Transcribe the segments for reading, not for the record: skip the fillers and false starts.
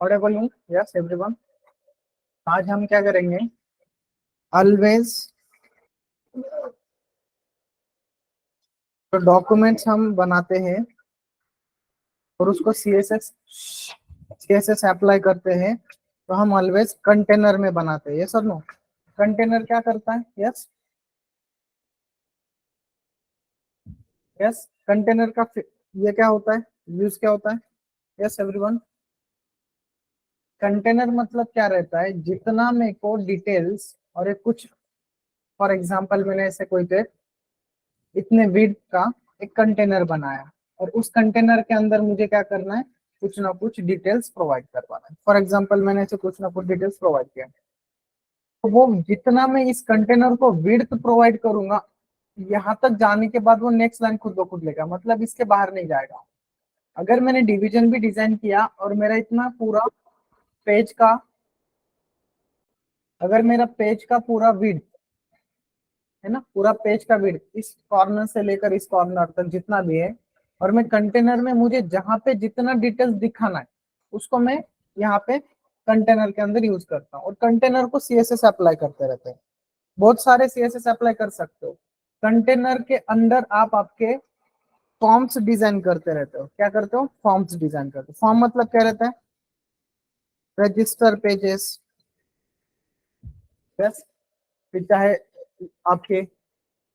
Audible हूँ? Yes everyone. आज हम क्या करेंगे? ऑलवेज तो डॉक्यूमेंट्स हम बनाते हैं और उसको सीएसएस अप्लाई करते हैं, तो हम ऑलवेज कंटेनर में बनाते हैं। यस और नो? कंटेनर क्या करता है? Yes yes. कंटेनर का ये क्या होता है, यूज क्या होता है? Yes everyone. कंटेनर मतलब क्या रहता है, जितना मेरे को डिटेल्स और एक कुछ, फॉर एग्जांपल मैंने ऐसे कोई पे इतने विड्थ का एक कंटेनर बनाया और उस कंटेनर के अंदर मुझे क्या करना है, कुछ ना कुछ डिटेल्स प्रोवाइड करवाना है। फॉर एग्जांपल मैंने ऐसे कुछ ना कुछ डिटेल्स प्रोवाइड किया, तो वो जितना मैं इस कंटेनर को विड्थ प्रोवाइड करूंगा, यहाँ तक जाने के बाद वो नेक्स्ट लाइन खुद ब खुद लेगा, मतलब इसके बाहर नहीं जाएगा। अगर मैंने डिवीजन भी डिजाइन किया और मेरा इतना पूरा पेज का, अगर मेरा पेज का पूरा विड्थ है ना, पूरा पेज का विड्थ इस कॉर्नर से लेकर इस कॉर्नर तक जितना भी है, और मैं कंटेनर में मुझे जहां पे जितना डिटेल्स दिखाना है उसको मैं यहाँ पे कंटेनर के अंदर यूज करता हूँ। और कंटेनर को सीएसएस अप्लाई करते रहते हैं, बहुत सारे सीएसएस अप्लाई कर सकते हो। कंटेनर के अंदर आप आपके फॉर्म्स डिजाइन करते रहते हो। क्या करते हो? फॉर्म्स डिजाइन करते हो। फॉर्म मतलब क्या रहता है? रजिस्टर पेजेस, यस, फिर चाहे आपके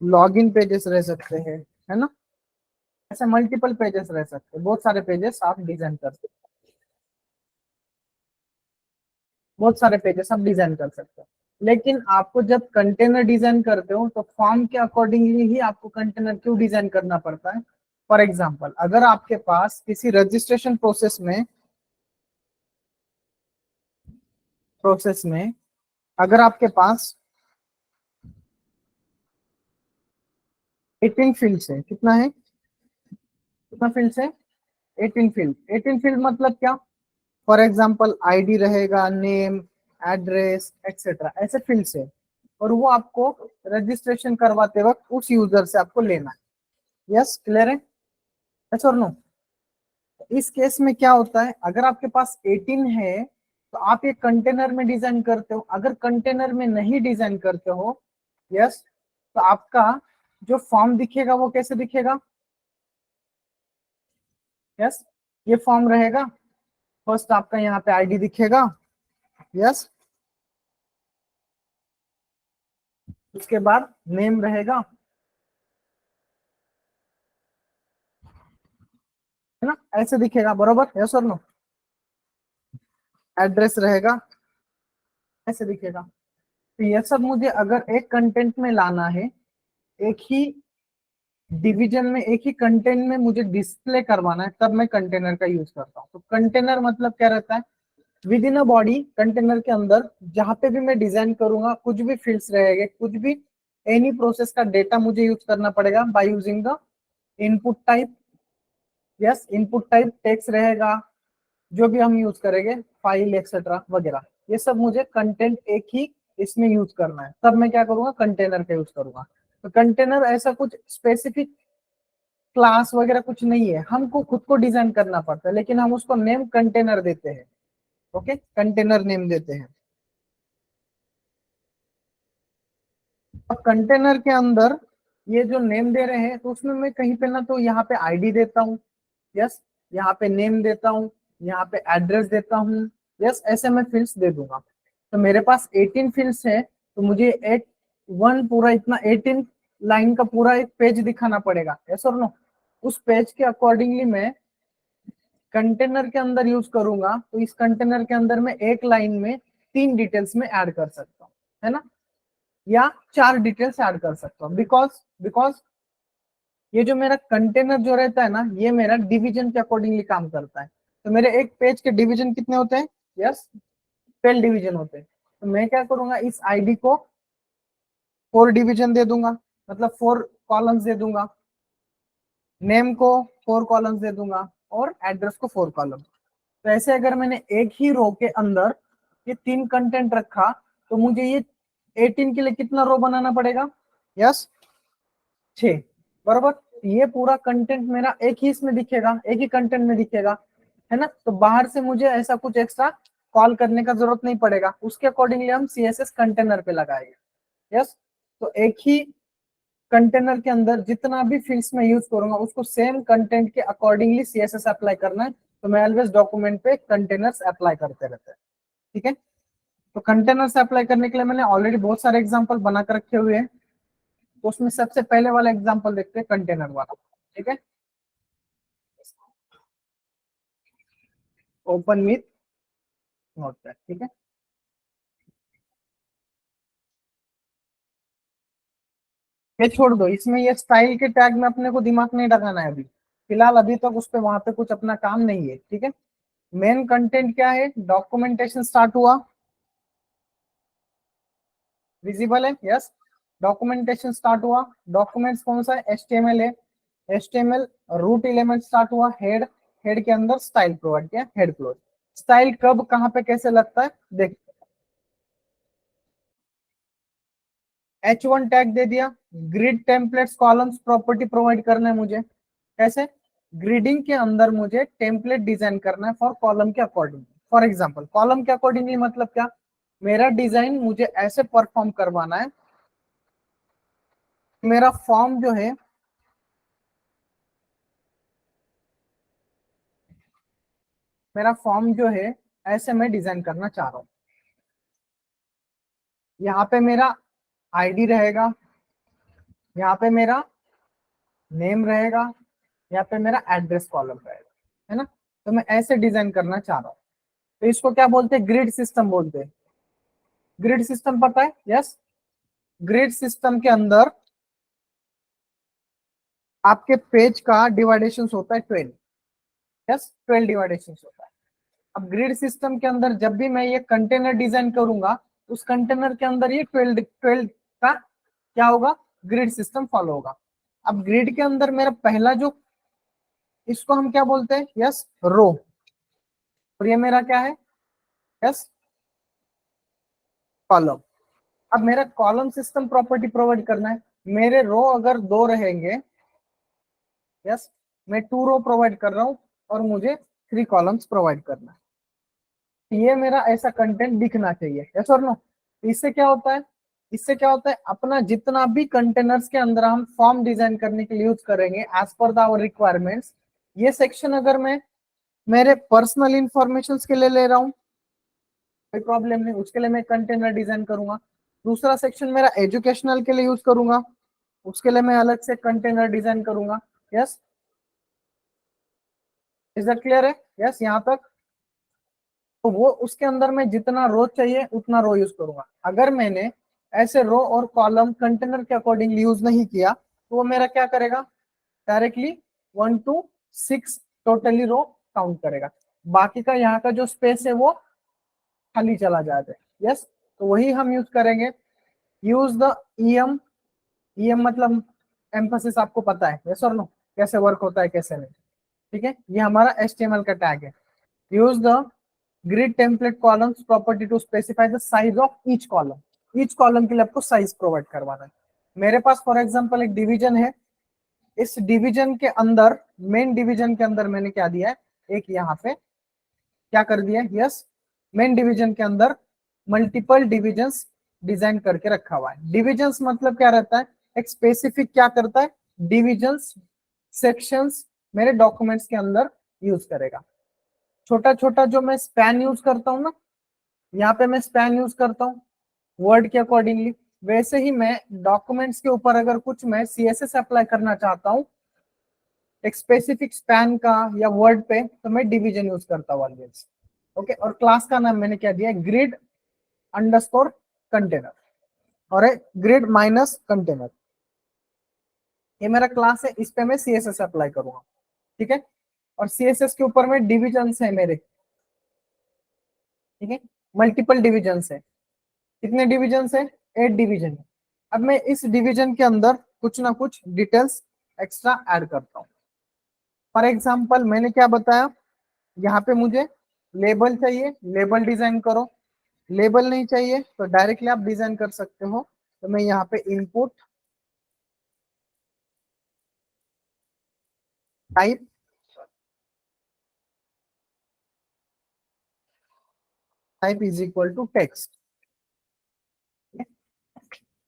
लॉगिन पेजेस रह सकते हैं, है ना, ऐसे मल्टीपल पेजेस रह सकते हैं, बहुत सारे पेजेस आप डिजाइन कर सकते हो, बहुत सारे पेजेस आप डिजाइन कर सकते हो। लेकिन आपको जब कंटेनर डिजाइन करते हो तो फॉर्म के अकॉर्डिंगली ही आपको कंटेनर क्यों डिजाइन करना पड़ता है। फॉर एग्जाम्पल, अगर आपके पास किसी रजिस्ट्रेशन प्रोसेस में अगर आपके पास 18 फील्ड्स है, कितना है, कितना फील्ड्स है? 18 फील्ड। 18 फील्ड मतलब क्या? फॉर एग्जाम्पल आईडी रहेगा, नेम, एड्रेस एक्सेट्रा, ऐसे फील्ड्स है, और वो आपको रजिस्ट्रेशन करवाते वक्त उस यूजर से आपको लेना है। यस, क्लियर है? यस और नो? इस केस में क्या होता है, अगर आपके पास 18 है तो आप ये कंटेनर में डिजाइन करते हो। अगर कंटेनर में नहीं डिजाइन करते हो, यस, तो आपका जो फॉर्म दिखेगा वो कैसे दिखेगा? यस, ये फॉर्म रहेगा। फर्स्ट आपका यहाँ पे आईडी दिखेगा, यस, उसके बाद नेम रहेगा, है ना, ऐसे दिखेगा, बरोबर? यस और नो? एड्रेस रहेगा, ऐसे दिखेगा। तो ये सब मुझे अगर एक कंटेंट में लाना है, एक ही डिवीजन में, एक ही कंटेंट में मुझे डिस्प्ले करवाना है, तब मैं कंटेनर का यूज करता हूँ। तो कंटेनर मतलब क्या रहता है, with in a body container के अंदर जहां पे भी मैं डिजाइन करूंगा, कुछ भी फील्ड्स रहेंगे, कुछ भी एनी प्रोसेस का डेटा मुझे यूज करना पड़ेगा by using the input type. Yes, input type text रहेगा, जो भी हम यूज करेंगे, फाइल एक्सेट्रा वगैरह, ये सब मुझे कंटेंट एक ही इसमें यूज करना है, तब मैं क्या करूंगा, कंटेनर का यूज करूंगा। तो कंटेनर ऐसा कुछ स्पेसिफिक क्लास वगैरह कुछ नहीं है, हमको खुद को डिजाइन करना पड़ता है, लेकिन हम उसको नेम कंटेनर देते हैं। ओके, कंटेनर नेम देते हैं। अब कंटेनर के अंदर ये जो नेम दे रहे हैं, तो उसमें मैं कहीं पे ना तो यहाँ पे आईडी देता हूँ, यस, यहाँ पे नेम देता हूँ, यहाँ पे एड्रेस देता हूँ, यस, ऐसे मैं फील्ड्स दे दूंगा। तो मेरे पास 18 फील्ड्स है, तो मुझे एक वन पूरा इतना 18 लाइन का पूरा एक पेज दिखाना पड़ेगा, यस और नो? उस पेज के अकॉर्डिंगली मैं कंटेनर के अंदर यूज करूंगा, तो इस कंटेनर के अंदर मैं एक लाइन में 3 डिटेल्स में ऐड कर सकता हूँ, है ना, या 4 डिटेल्स ऐड कर सकता हूँ। बिकॉज बिकॉज ये जो मेरा कंटेनर जो रहता है ना, ये मेरा डिवीजन के अकॉर्डिंगली काम करता है। तो मेरे एक पेज के डिवीजन कितने होते हैं? यस, 12 डिवीजन होते हैं। तो मैं क्या करूंगा, इस आईडी को 4 डिवीजन दे दूंगा, मतलब 4 कॉलम्स दे दूंगा, नेम को 4 कॉलम्स दे दूंगा, और एड्रेस को 4 कॉलम। तो ऐसे अगर मैंने एक ही रो के अंदर ये 3 कंटेंट रखा, तो मुझे ये 18 के लिए कितना रो बनाना पड़ेगा? यस, 6, बरोबर? ये पूरा कंटेंट मेरा एक ही इसमें दिखेगा, एक ही कंटेंट में दिखेगा, है ना। तो बाहर से मुझे ऐसा कुछ एक्स्ट्रा कॉल करने का जरूरत नहीं पड़ेगा, उसके अकॉर्डिंगली हम सीएसएस कंटेनर पे लगाएंगे। यस, तो एक ही कंटेनर के अंदर जितना भी फील्ड्स में यूज करूंगा उसको सेम कंटेंट के अकॉर्डिंगली सीएसएस अप्लाई करना है। तो मैं ऑलवेज डॉक्यूमेंट पे कंटेनर्स अप्लाई करते रहते हैं, ठीक है। तो कंटेनर्स अप्लाई करने के लिए मैंने ऑलरेडी बहुत सारे एग्जांपल बना कर रखे हुए हैं। तो उसमें सबसे पहले वाला एग्जांपल देखते हैं, कंटेनर वाला, ठीक है। ओपन विथ नोटपैड, ठीक है। ये छोड़ दो, इसमें ये स्टाइल के टैग में अपने को दिमाग नहीं लगाना है अभी फिलहाल, अभी तक उस पे वहां पे कुछ अपना काम नहीं है, ठीक है। मेन कंटेंट क्या है, डॉक्यूमेंटेशन स्टार्ट हुआ, विजिबल है, यस। डॉक्यूमेंटेशन स्टार्ट हुआ, डॉक्यूमेंट्स कौन सा है, एचटीएमएल है, एचटीएमएल रूट एलिमेंट स्टार्ट हुआ, हेड, हेड के अंदर स्टाइल प्रोवाइड किया, हेड क्लोज। स्टाइल कब कहां पे कैसे लगता है देख, H1 टैग दे दिया, grid templates columns property provide करना है मुझे, कैसे, ग्रिडिंग के अंदर मुझे टेम्पलेट डिजाइन करना है फॉर कॉलम के अकॉर्डिंग। फॉर एग्जांपल कॉलम के अकॉर्डिंगली मतलब क्या, मेरा डिजाइन मुझे ऐसे परफॉर्म करवाना है, मेरा फॉर्म जो है, मेरा फॉर्म जो है ऐसे मैं डिजाइन करना चाह रहा हूँ। यहाँ पे मेरा आईडी रहेगा, यहाँ पे मेरा नेम रहेगा, यहाँ पे मेरा एड्रेस कॉलम रहेगा, है ना। तो मैं ऐसे डिजाइन करना चाह रहा हूँ। तो इसको क्या बोलते हैं, ग्रिड सिस्टम बोलते हैं। ग्रिड सिस्टम पता है, यस। ग्रिड सिस्टम के अंदर आपके पेज का डिवाइडेशन होता है 12, यस, 12 डिवाइडेशन होता है। अब ग्रिड सिस्टम के अंदर जब भी मैं ये कंटेनर डिजाइन करूंगा, उस कंटेनर के अंदर ये 12 12 का क्या होगा, ग्रिड सिस्टम फॉलो होगा। अब ग्रिड के अंदर मेरा पहला जो, इसको हम क्या बोलते हैं, यस, रो, और ये मेरा क्या है, यस, कॉलम। अब मेरा कॉलम सिस्टम प्रॉपर्टी प्रोवाइड करना है, मेरे रो अगर 2 रहेंगे, यस, मैं 2 रो प्रोवाइड कर रहा हूं और मुझे 3 कॉलम्स प्रोवाइड करना है। ये मेरा ऐसा कंटेंट दिखना चाहिए, यस और नो। इससे क्या होता है, इससे क्या होता है, अपना जितना भी कंटेनर्स के अंदर हम फॉर्म डिजाइन करने के लिए यूज करेंगे as per the our requirements, ये सेक्शन अगर मैं मेरे पर्सनल इंफॉर्मेशन के लिए ले रहा हूँ, कोई प्रॉब्लम नहीं, उसके लिए मैं कंटेनर डिजाइन करूंगा। दूसरा सेक्शन मेरा एजुकेशनल के लिए यूज करूंगा, उसके लिए मैं अलग से कंटेनर डिजाइन करूंगा। यस, इज दैट क्लियर है, यस यहाँ तक। तो वो उसके अंदर मैं जितना रो चाहिए उतना रो यूज करूंगा। अगर मैंने ऐसे रो और कॉलम कंटेनर के अकॉर्डिंगली यूज नहीं किया, तो वो मेरा क्या करेगा, directly 1 to 6 totally row count करेगा, बाकी का यहाँ का जो स्पेस है वो खाली चला जाता है। यस, तो वही हम यूज करेंगे, यूज द ईएम। ईएम मतलब एम्फेसिस, आपको पता है, यस और नो, कैसे वर्क होता है कैसे नहीं, ठीक है। ये हमारा एचटीएमएल का टैग है। Use the grid template columns property to specify the size of each column. Each column के लिए आपको साइज प्रोवाइड करवाना है। मेरे पास फॉर एग्जांपल एक डिवीजन है, इस डिवीजन के अंदर, मेन डिवीजन के अंदर मैंने क्या दिया है, एक यहाँ पे क्या कर दिया है, यस, मेन डिवीजन के अंदर मल्टीपल डिविजन्स डिजाइन करके रखा हुआ है। डिविजन्स मतलब क्या रहता है, एक स्पेसिफिक क्या करता है, डिविजन्स, सेक्शंस मेरे डॉक्यूमेंट्स के अंदर यूज करेगा। छोटा छोटा जो मैं स्पैन यूज करता हूँ ना, यहाँ पे मैं स्पैन यूज करता हूँ वर्ड के अकॉर्डिंगली, वैसे ही मैं डॉक्यूमेंट्स के ऊपर अगर कुछ मैं सीएसएस अप्लाई करना चाहता हूँ एक स्पेसिफिक स्पैन का या वर्ड पे, तो मैं डिवीजन यूज करता हूँ ऑलवेज। ओके, और क्लास का नाम मैंने क्या दिया है, ग्रिड अंडरस्कोर कंटेनर, और ग्रिड माइनस कंटेनर, ये मेरा क्लास है, इस पे मैं सीएसएस अप्लाई करूंगा, ठीक है। और सीएसएस के ऊपर में डिविजन है मेरे, ठीक है, मल्टीपल डिविजन है। कितने डिविजन है, 8 डिवीजन है। अब मैं इस डिवीजन के अंदर कुछ ना कुछ डिटेल्स एक्स्ट्रा ऐड करता हूँ। फॉर एग्जाम्पल मैंने क्या बताया, यहाँ पे मुझे लेबल चाहिए, लेबल डिजाइन करो। लेबल नहीं चाहिए तो डायरेक्टली आप डिजाइन कर सकते हो। तो मैं यहाँ पे input type type is equal to text,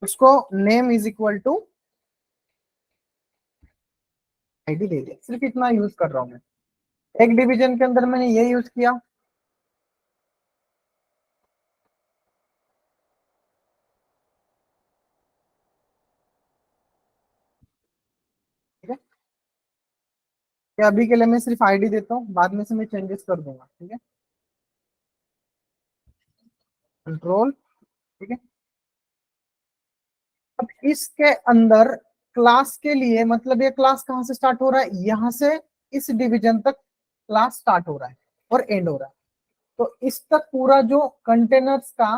उसको name is equal to ID दे दिया। सिर्फ इतना यूज कर रहा हूं मैं, एक डिवीजन के अंदर मैंने ये यूज किया। ठीक है, कि अभी के लिए मैं सिर्फ आईडी देता हूँ, बाद में से मैं चेंजेस कर दूंगा। ठीक है, कंट्रोल। ठीक है, अब इसके अंदर क्लास के लिए, मतलब ये क्लास कहाँ से स्टार्ट हो रहा है, यहां से इस डिवीजन तक क्लास स्टार्ट हो रहा है और एंड हो रहा है। तो इस तक पूरा जो कंटेनर्स का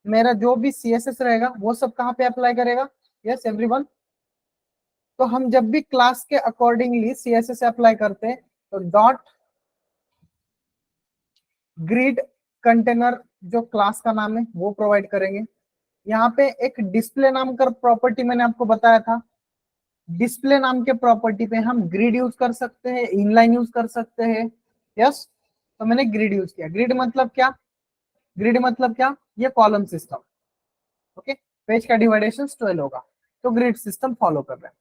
मेरा जो भी सीएसएस रहेगा वो सब कहाँ पे अप्लाई करेगा? Yes everyone. तो हम जब भी क्लास के अकॉर्डिंगली सीएसएस अप्लाई करते हैं तो डॉट ग्रिड कंटेनर जो क्लास का नाम है वो प्रोवाइड करेंगे। यहाँ पे एक डिस्प्ले नाम का प्रॉपर्टी मैंने आपको बताया था, डिस्प्ले नाम के प्रॉपर्टी पे हम ग्रिड यूज कर सकते हैं, इनलाइन यूज कर सकते हैं। यस, तो मैंने ग्रिड यूज किया। ग्रिड मतलब क्या? ग्रिड मतलब क्या? ये कॉलम सिस्टम। ओके, पेज का डिवाइडेशन 12 होगा, तो ग्रिड सिस्टम फॉलो कर रहे हैं।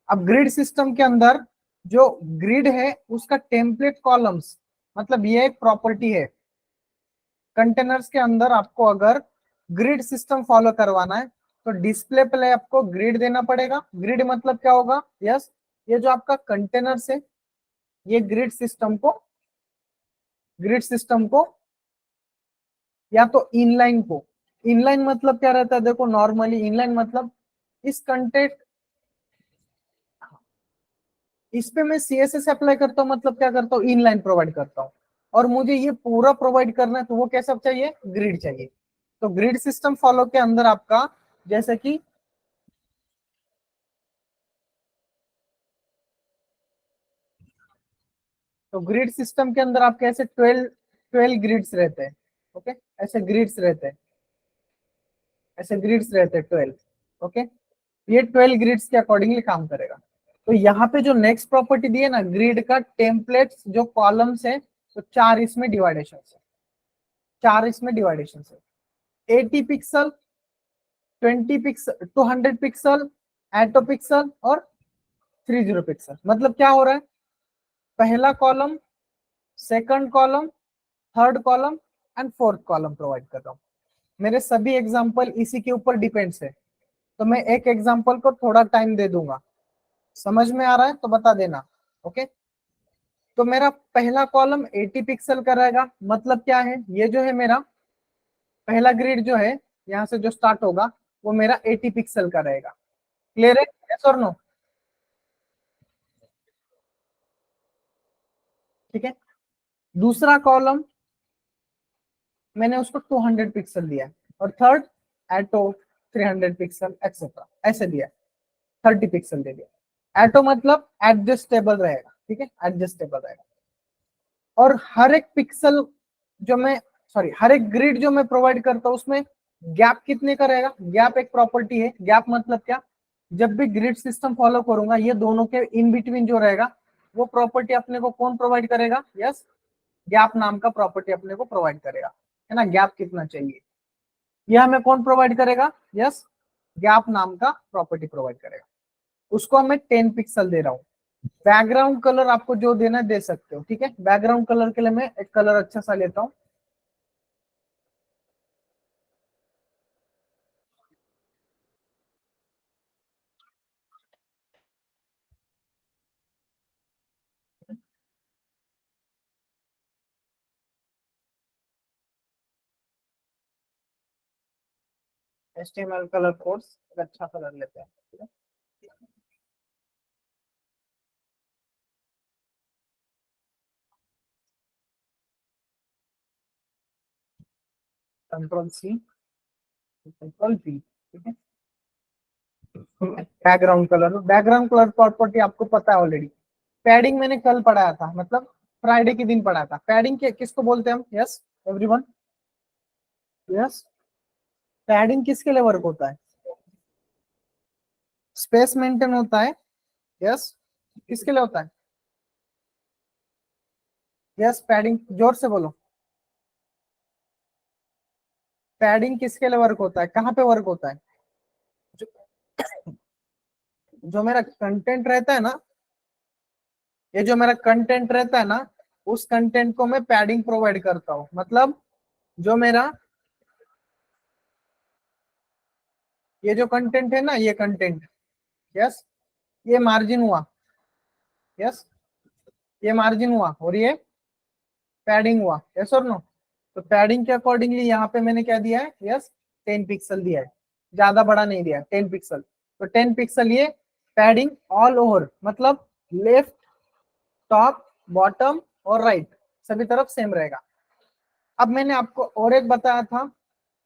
अब ग्रिड सिस्टम के अंदर जो ग्रिड है उसका टेम्पलेट कॉलम्स, मतलब ये एक प्रॉपर्टी है कंटेनर्स के अंदर। आपको अगर ग्रिड सिस्टम फॉलो करवाना है तो डिस्प्ले पे आपको ग्रिड देना पड़ेगा। ग्रिड मतलब क्या होगा? यस, ये जो आपका कंटेनर्स है ये ग्रिड सिस्टम को या तो इनलाइन को, इनलाइन मतलब क्या रहता है? देखो नॉर्मली इनलाइन मतलब इस कंटेंट, इस पे मैं सीएसएस अप्लाई करता हूँ, मतलब क्या करता हूँ? इनलाइन प्रोवाइड करता हूँ। और मुझे ये पूरा प्रोवाइड करना है तो वो कैसा चाहिए? ग्रिड चाहिए। तो ग्रिड सिस्टम फॉलो के अंदर आपका, जैसे कि तो ग्रिड सिस्टम के अंदर आपके ऐसे 12 ग्रिड्स रहते हैं। ओके, ऐसे ग्रिड्स रहते हैं, ऐसे ग्रिड्स रहते हैं 12। ओके, ये 12 ग्रिड्स के अकॉर्डिंगली काम करेगा। तो यहाँ पे जो नेक्स्ट प्रॉपर्टी दी है ना, ग्रिड का टेम्पलेट्स जो कॉलम्स है, तो 4 इसमें डिवाइडेशन है, 4 इसमें डिवाइडेशन है। 80 पिक्सल, 20 पिक्सल, 200 पिक्सल, एटो पिक्सल और 30 पिक्सल। मतलब क्या हो रहा है? पहला column, second column, third column and fourth column provide कर रहा हूँ। मेरे सभी एग्जांपल इसी के ऊपर डिपेंड्स है। तो मैं एक एग्जांपल को थोड़ा टाइम दे दूंगा, समझ में आ रहा है तो बता देना। ओके, तो मेरा पहला कॉलम 80 पिक्सल का रहेगा, मतलब क्या है? ये जो है मेरा पहला ग्रिड जो है यहाँ से जो स्टार्ट होगा वो मेरा 80 पिक्सल का रहेगा। क्लियर है? यस और नो? ठीक है, दूसरा कॉलम मैंने उसको 200 पिक्सल दिया और थर्ड एटो 300 पिक्सल एक्सेट्रा ऐसे दिया, 30 पिक्सल दे दिया। एटो मतलब एडजस्टेबल रहेगा। ठीक है, एडजस्टेबल रहेगा। और हर एक पिक्सल जो मैं, सॉरी, हर एक ग्रिड जो मैं प्रोवाइड करता हूँ उसमें गैप कितने का रहेगा? गैप एक प्रॉपर्टी है। गैप मतलब क्या? जब भी ग्रिड सिस्टम फॉलो करूंगा ये दोनों के इन बिटवीन जो रहेगा वो प्रॉपर्टी अपने को कौन प्रोवाइड करेगा? यस, गैप नाम का प्रॉपर्टी अपने को प्रोवाइड करेगा, है ना? गैप कितना चाहिए यह हमें कौन प्रोवाइड करेगा? यस, गैप नाम का प्रॉपर्टी प्रोवाइड करेगा। उसको मैं 10 पिक्सल दे रहा हूँ। बैकग्राउंड कलर आपको जो देना दे सकते हो। ठीक है, बैकग्राउंड कलर के लिए मैं एक कलर अच्छा सा लेता हूँ। HTML कलर कोड्स एक अच्छा कलर लेते हैं। ठीक है, कंट्रोल C, कंट्रोल V। ठीक है, बैकग्राउंड कलर प्रॉपर्टी आपको पता है ऑलरेडी। पैडिंग मैंने कल पढ़ाया था, मतलब फ्राइडे के दिन पढ़ाया था। पैडिंग के किसको बोलते हैं हम? यस एवरीवन, यस, पैडिंग किसके लिए वर्क होता है? स्पेस मेंटेन होता है। यस, किसके लिए होता है? यस पैडिंग, जोर से बोलो। पैडिंग किसके लिए वर्क होता है, कहाँ पे वर्क होता है? जो, जो मेरा कंटेंट रहता है ना, ये जो मेरा कंटेंट रहता है ना, उस कंटेंट को मैं पैडिंग प्रोवाइड करता हूँ। मतलब जो मेरा ये जो कंटेंट है ना, ये कंटेंट, यस, ये मार्जिन हुआ, यस, ये मार्जिन हुआ और ये पैडिंग हुआ, यस और नो। तो पैडिंग के अकॉर्डिंगली यहाँ पे मैंने क्या दिया है, यस, 10 पिक्सल दिया है, ज्यादा बड़ा नहीं दिया है, 10 पिक्सल। तो 10 पिक्सल ये पैडिंग ऑल ओवर, मतलब लेफ्ट, टॉप, बॉटम और राइट, सभी तरफ सेम रहेगा। अब मैंने आपको और एक बताया था,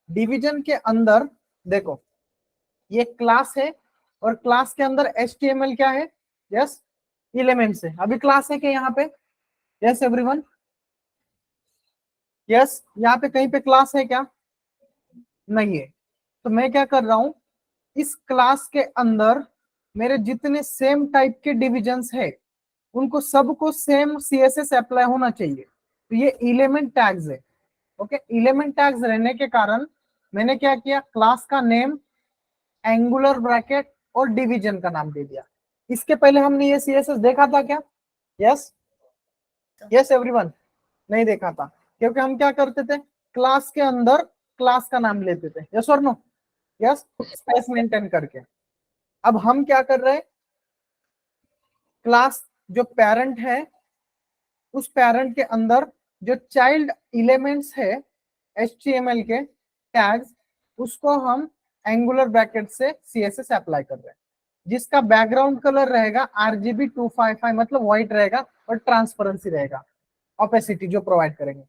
डिवीजन के अंदर देखो, ये क्लास है और क्लास के अंदर HTML क्या है, यस, एलिमेंट्स है। अभी क्लास है क्या यहाँ पे? यस एवरीवन, यस, यहाँ पे कहीं पे क्लास है क्या? नहीं है। तो मैं क्या कर रहा हूं, इस क्लास के अंदर मेरे जितने सेम टाइप के डिविजन्स है, उनको सबको सेम CSS अप्लाई होना चाहिए। तो ये एलिमेंट टैग्स है। ओके, एलिमेंट टैग्स रहने के कारण मैंने क्या किया, क्लास का नेम, एंगुलर ब्रैकेट और डिवीजन का नाम दे दिया। इसके पहले हमने ये CSS देखा था क्या? यस, यस एवरीवन, नहीं देखा था, क्योंकि हम क्या करते थे, क्लास के अंदर क्लास का नाम लेते थे, यस और नो, यस, स्पेस मेंटेन करके। अब हम क्या कर रहे हैं, क्लास जो पेरेंट है, उस पेरेंट के अंदर जो चाइल्ड एलिमेंट्स है HTML के टैग्स, उसको हम एंगुलर ब्रैकेट से CSS अप्लाई कर रहे हैं, जिसका बैकग्राउंड कलर रहेगा RGB 255, मतलब व्हाइट रहेगा और ट्रांसपेरेंसी रहेगा, ऑपेसिटी जो प्रोवाइड करेंगे।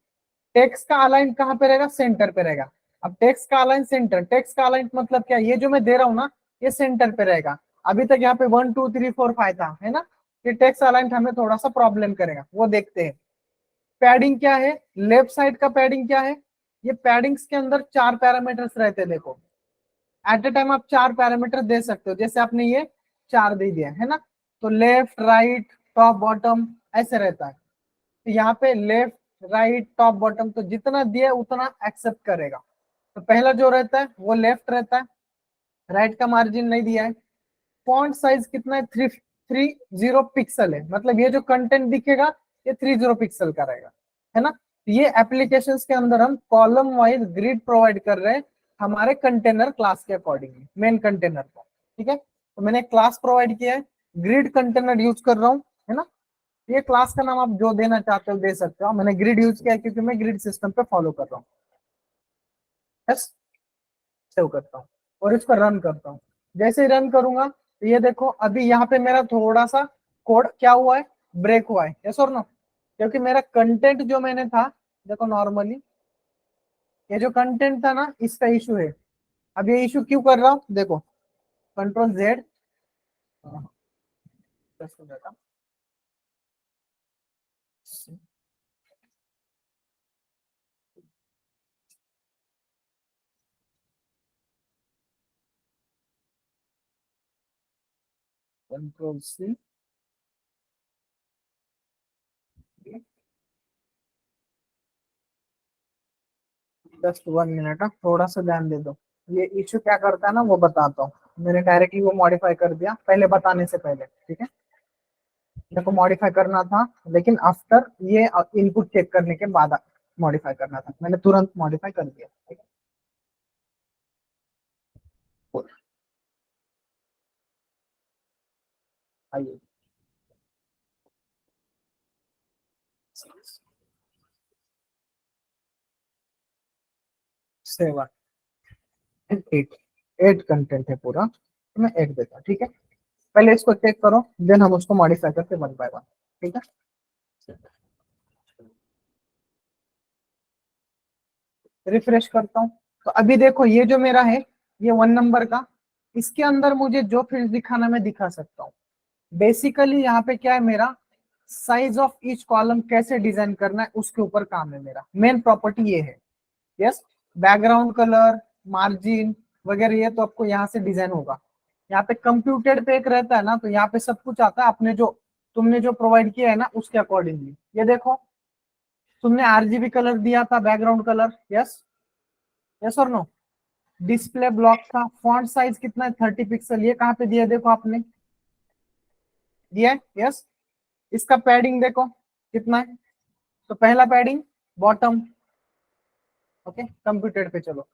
टेक्स्ट का अलाइन कहाँ पे रहेगा, सेंटर पे रहेगा। अब टेक्स्ट का अलाइन सेंटर, टेक्स्ट का अलाइन मतलब क्या, ये जो मैं दे रहा हूँ ना, ये सेंटर पे रहेगा। अभी तक यहाँ पे 1 2 3 4 5 था, है ना, ये टेक्स्ट अलाइन हमें थोड़ा सा प्रॉब्लम करेगा, वो देखते हैं। पैडिंग क्या है, लेफ्ट साइड का पैडिंग क्या है, ये पैडिंग्स के अंदर 4 पैरामीटर्स रहते हैं। देखो, एट ए टाइम आप 4 पैरामीटर दे सकते हो, जैसे आपने ये 4 दे दिया है ना, तो लेफ्ट, राइट, टॉप, बॉटम ऐसे रहता है। तो यहाँ पे लेफ्ट, राइट, टॉप, बॉटम, तो जितना दिया उतना एक्सेप्ट करेगा। तो पहला जो रहता है वो लेफ्ट रहता है, राइट का मार्जिन नहीं दिया है। फॉन्ट साइज कितना है, 330 पिक्सल है, मतलब ये जो कंटेंट दिखेगा ये 30 पिक्सल का रहेगा, है ना। ये एप्लीकेशंस के अंदर हम कॉलम वाइज ग्रिड प्रोवाइड कर रहे हैं हमारे कंटेनर क्लास के अकॉर्डिंगली, मेन कंटेनर को, ठीक है। तो मैंने क्लास प्रोवाइड किया है, ग्रिड कंटेनर यूज कर रहा हूँ, है ना। ये क्लास का नाम आप जो देना चाहते हो दे सकते हो, मैंने ग्रिड यूज किया है क्योंकि मैं ग्रिड सिस्टम पे फॉलो कर रहा हूँ। यस, सेव करता हूँ और इसको रन करता हूँ। जैसे ही रन करूंगा तो ये देखो, अभी यहाँ पे मेरा थोड़ा सा कोड क्या हुआ है, ब्रेक हुआ है, यस और नो, क्योंकि मेरा कंटेंट जो मैंने था, देखो नॉर्मली ये जो कंटेंट था ना, इसका इशू है। अब ये इशू क्यों कर रहा हूँ, देखो, Ctrl Z, Ctrl C, just 1 minute, थोड़ा सा ध्यान दे दो। ये इशू क्या करता है ना, वो बताता हूँ। मैंने डायरेक्टली वो मॉडिफाई कर दिया पहले बताने से पहले, ठीक है। मेरे को मॉडिफाई करना था, लेकिन आफ्टर ये इनपुट चेक करने के बाद मॉडिफाई करना था, मैंने तुरंत मॉडिफाई कर दिया, ठीक है। आइए, 7 8 कंटेंट है पूरा, तो मैं 8 देता, ठीक है। पहले इसको चेक करो, देन हम उसको मॉडिफाई करते 1 बाय 1, ठीक है। रिफ्रेश करता हूँ, तो अभी देखो ये जो मेरा है, ये 1 नंबर का, इसके अंदर मुझे जो फील्ड दिखाना मैं दिखा सकता हूँ। बेसिकली यहाँ पे क्या है, मेरा साइज ऑफ ईच कॉलम कैसे डिजाइन करना है उसके ऊपर काम है, मेरा मेन प्रॉपर्टी ये है। यस, बैकग्राउंड कलर, मार्जिन वगैरह ये तो आपको यहाँ से डिजाइन होगा। यहाँ पे कंप्यूटेड पे एक रहता है ना, तो यहाँ पे सब कुछ आता है, आपने जो तुमने जो प्रोवाइड किया है ना उसके अकॉर्डिंगली। ये देखो, तुमने आरजीबी कलर दिया था, बैकग्राउंड कलर, यस यस और नो। डिस्प्ले ब्लॉक का फॉन्ट साइज कितना है, 30 पिक्सल, ये कहाँ पे दिया देखो आपने, दिया है, यस। इसका पैडिंग देखो कितना है, तो पहला पैडिंग बॉटम, ओके कंप्यूटेड पे चलो।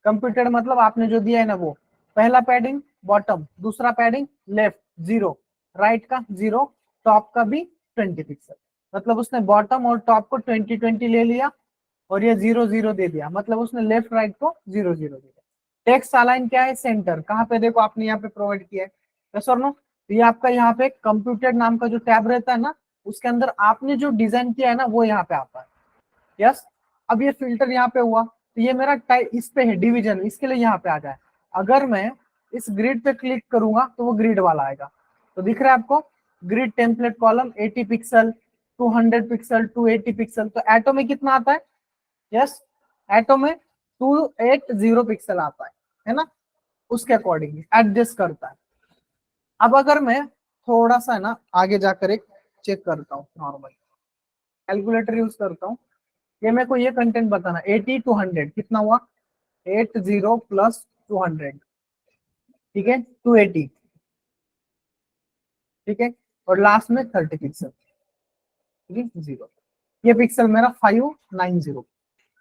कंप्यूटेड मतलब आपने जो दिया है ना वो, पहला पैडिंग बॉटम, दूसरा पैडिंग लेफ्ट 0, राइट का 0, टॉप का भी 20 पिक्सल। मतलब उसने बॉटम और टॉप को 20-20 ले लिया और ये 0-0 दे दिया, मतलब उसने लेफ्ट राइट को 0-0 दे दिया। टेक्स्ट अलाइन क्या है, सेंटर, कहाँ पे देखो आपने यहाँ पे प्रोवाइड किया है, यस और नो। तो ये आपका यहाँ पे कंप्यूटर नाम का जो टैब रहता है ना, उसके अंदर आपने जो डिजाइन किया है ना वो यहाँ पे आता है, यस। अब ये फिल्टर यहाँ पे हुआ, तो ये मेरा टाइप इस पे है डिवीजन, इसके लिए यहाँ पे आ जाए। अगर मैं इस ग्रिड पे क्लिक करूंगा तो वो ग्रिड वाला आएगा, तो दिख रहा है आपको, grid template column 80 pixel, 200 pixel, 280 pixel. तो एटो में कितना आता है, यस, एटो में 280 पिक्सल आता है ना, उसके अकॉर्डिंग एडजस्ट करता है। अब अगर मैं थोड़ा सा ना आगे जाकर एक चेक करता हूँ, नॉर्मल कैलकुलेटर यूज करता हूँ, ये मेरे को ये कंटेंट बताना, 80 टू 100 कितना हुआ, 80 प्लस 200, ठीक है 280, ठीक है, और लास्ट में 30 पिक्सल, ठीक है 0। ये पिक्सल मेरा 590।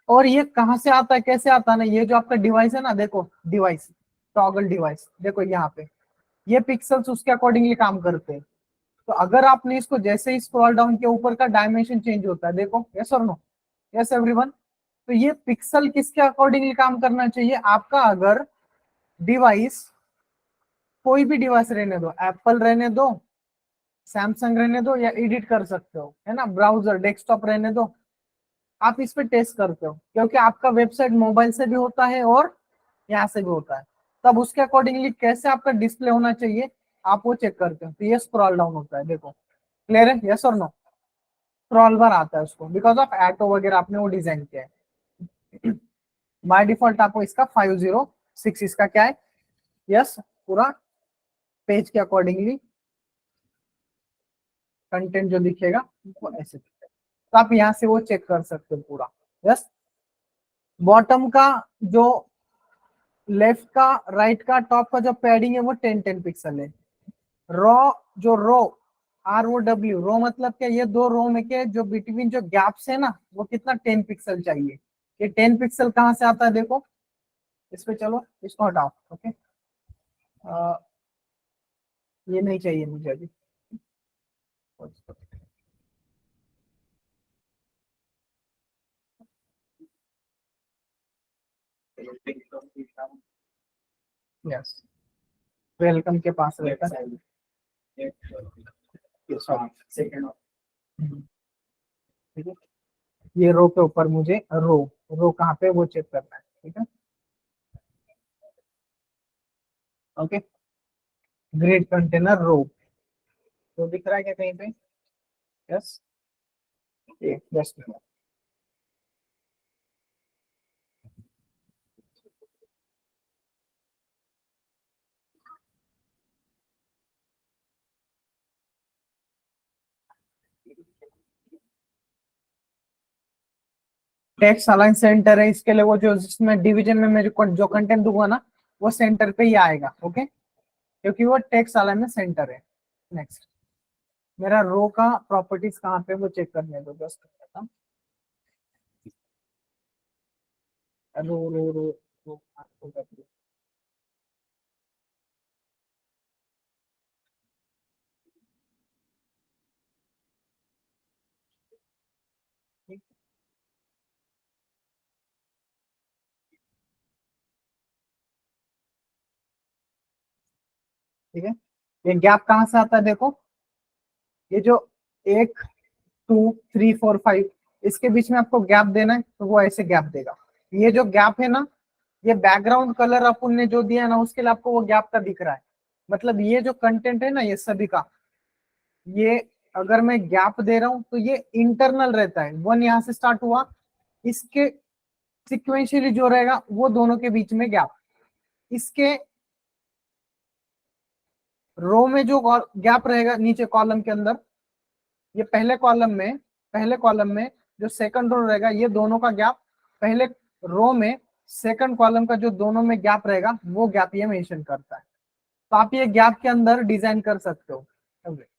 और ये कहाँ से आता है, कैसे आता है ना, ये जो आपका डिवाइस है ना, देखो डिवाइस, टॉगल डिवाइस, देखो यहाँ पे ये पिक्सल्स उसके अकॉर्डिंगली काम करते हैं। तो अगर आपने इसको जैसे ही स्क्रॉल डाउन के ऊपर का डायमेंशन चेंज होता है, देखो यस और नो, यस एवरीवन। तो ये पिक्सल किसके अकॉर्डिंगली काम करना चाहिए आपका, अगर डिवाइस कोई भी डिवाइस रहने दो, एप्पल रहने दो, सैमसंग रहने दो, या एडिट कर सकते हो, है ना, ब्राउजर डेस्कटॉप रहने दो, आप इस पे टेस्ट करते हो, क्योंकि आपका वेबसाइट मोबाइल से भी होता है और यहाँ से भी होता है। तब उसके अकॉर्डिंगली कैसे आपका डिस्प्ले होना चाहिए आप वो चेक करते हो। तो ये स्क्रॉल डाउन होता है, देखो क्लियर है, यस और नो। स्क्रॉल बार आता है उसको, बिकॉज ऑफ एटो वगैरह आपने वो डिजाइन किया है। बाय डिफॉल्ट आपको इसका 506 इसका क्या है, यस, पूरा पेज के अकॉर्डिंगली कंटेंट जो दिखेगा वो ऐसे दिखेगा। तो आप यहाँ से वो चेक कर सकते हो पूरा, यस। बॉटम का जो लेफ्ट का, राइट का, टॉप का जो पैडिंग है वो 10-10 पिक्सल है। रो, जो रो, ROW, रो मतलब क्या, ये दो रो में के जो बिटवीन जो गैप्स है ना वो कितना 10 पिक्सल चाहिए। ये 10 पिक्सल कहाँ से आता है देखो, इस पे चलो, इसको हटाओ, ओके। ये नहीं चाहिए मुझे अभी, यस, वेलकम के पास रहता है, सेकंड, ठीक है। ये रो के ऊपर मुझे रो, रो कहाँ पे वो चेक करना है, ठीक है, ओके। ग्रेड कंटेनर रो, तो दिख रहा है क्या कहीं पे, यस, ये जस्ट, टेक्स्ट अलाइन सेंटर है, इसके लिए वो जो जिसमें डिवीजन में मैं जो कंटेंट दूंगा ना वो सेंटर पे ही आएगा, ओके, क्योंकि वो टेक्स्ट अलाइन में सेंटर है। नेक्स्ट, मेरा रो का प्रॉपर्टीज कहाँ पे वो चेक करने दो, जस्ट रो रो रो रो, ठीक है। ये गैप कहाँ से आता है देखो, ये जो 1 2 3 4 5 इसके बीच में आपको गैप देना है, तो वो ऐसे गैप देगा। ये जो गैप है ना, ये बैकग्राउंड कलर अपन ने जो दिया है ना उसके लिए आपको वो गैप का दिख रहा है। मतलब ये जो कंटेंट है ना ये सभी का, ये अगर मैं गैप दे रहा हूं तो ये इंटरनल रहता है, 1 यहाँ से स्टार्ट हुआ, इसके सिक्वेंशियली जो रहेगा वो दोनों के बीच में गैप। इसके रो में जो गैप रहेगा नीचे कॉलम के अंदर, ये पहले कॉलम में जो सेकंड रो रहेगा, ये दोनों का गैप पहले रो में सेकंड कॉलम का जो दोनों में गैप रहेगा वो गैप ये मेंशन करता है। तो आप ये गैप के अंदर डिजाइन कर सकते हो।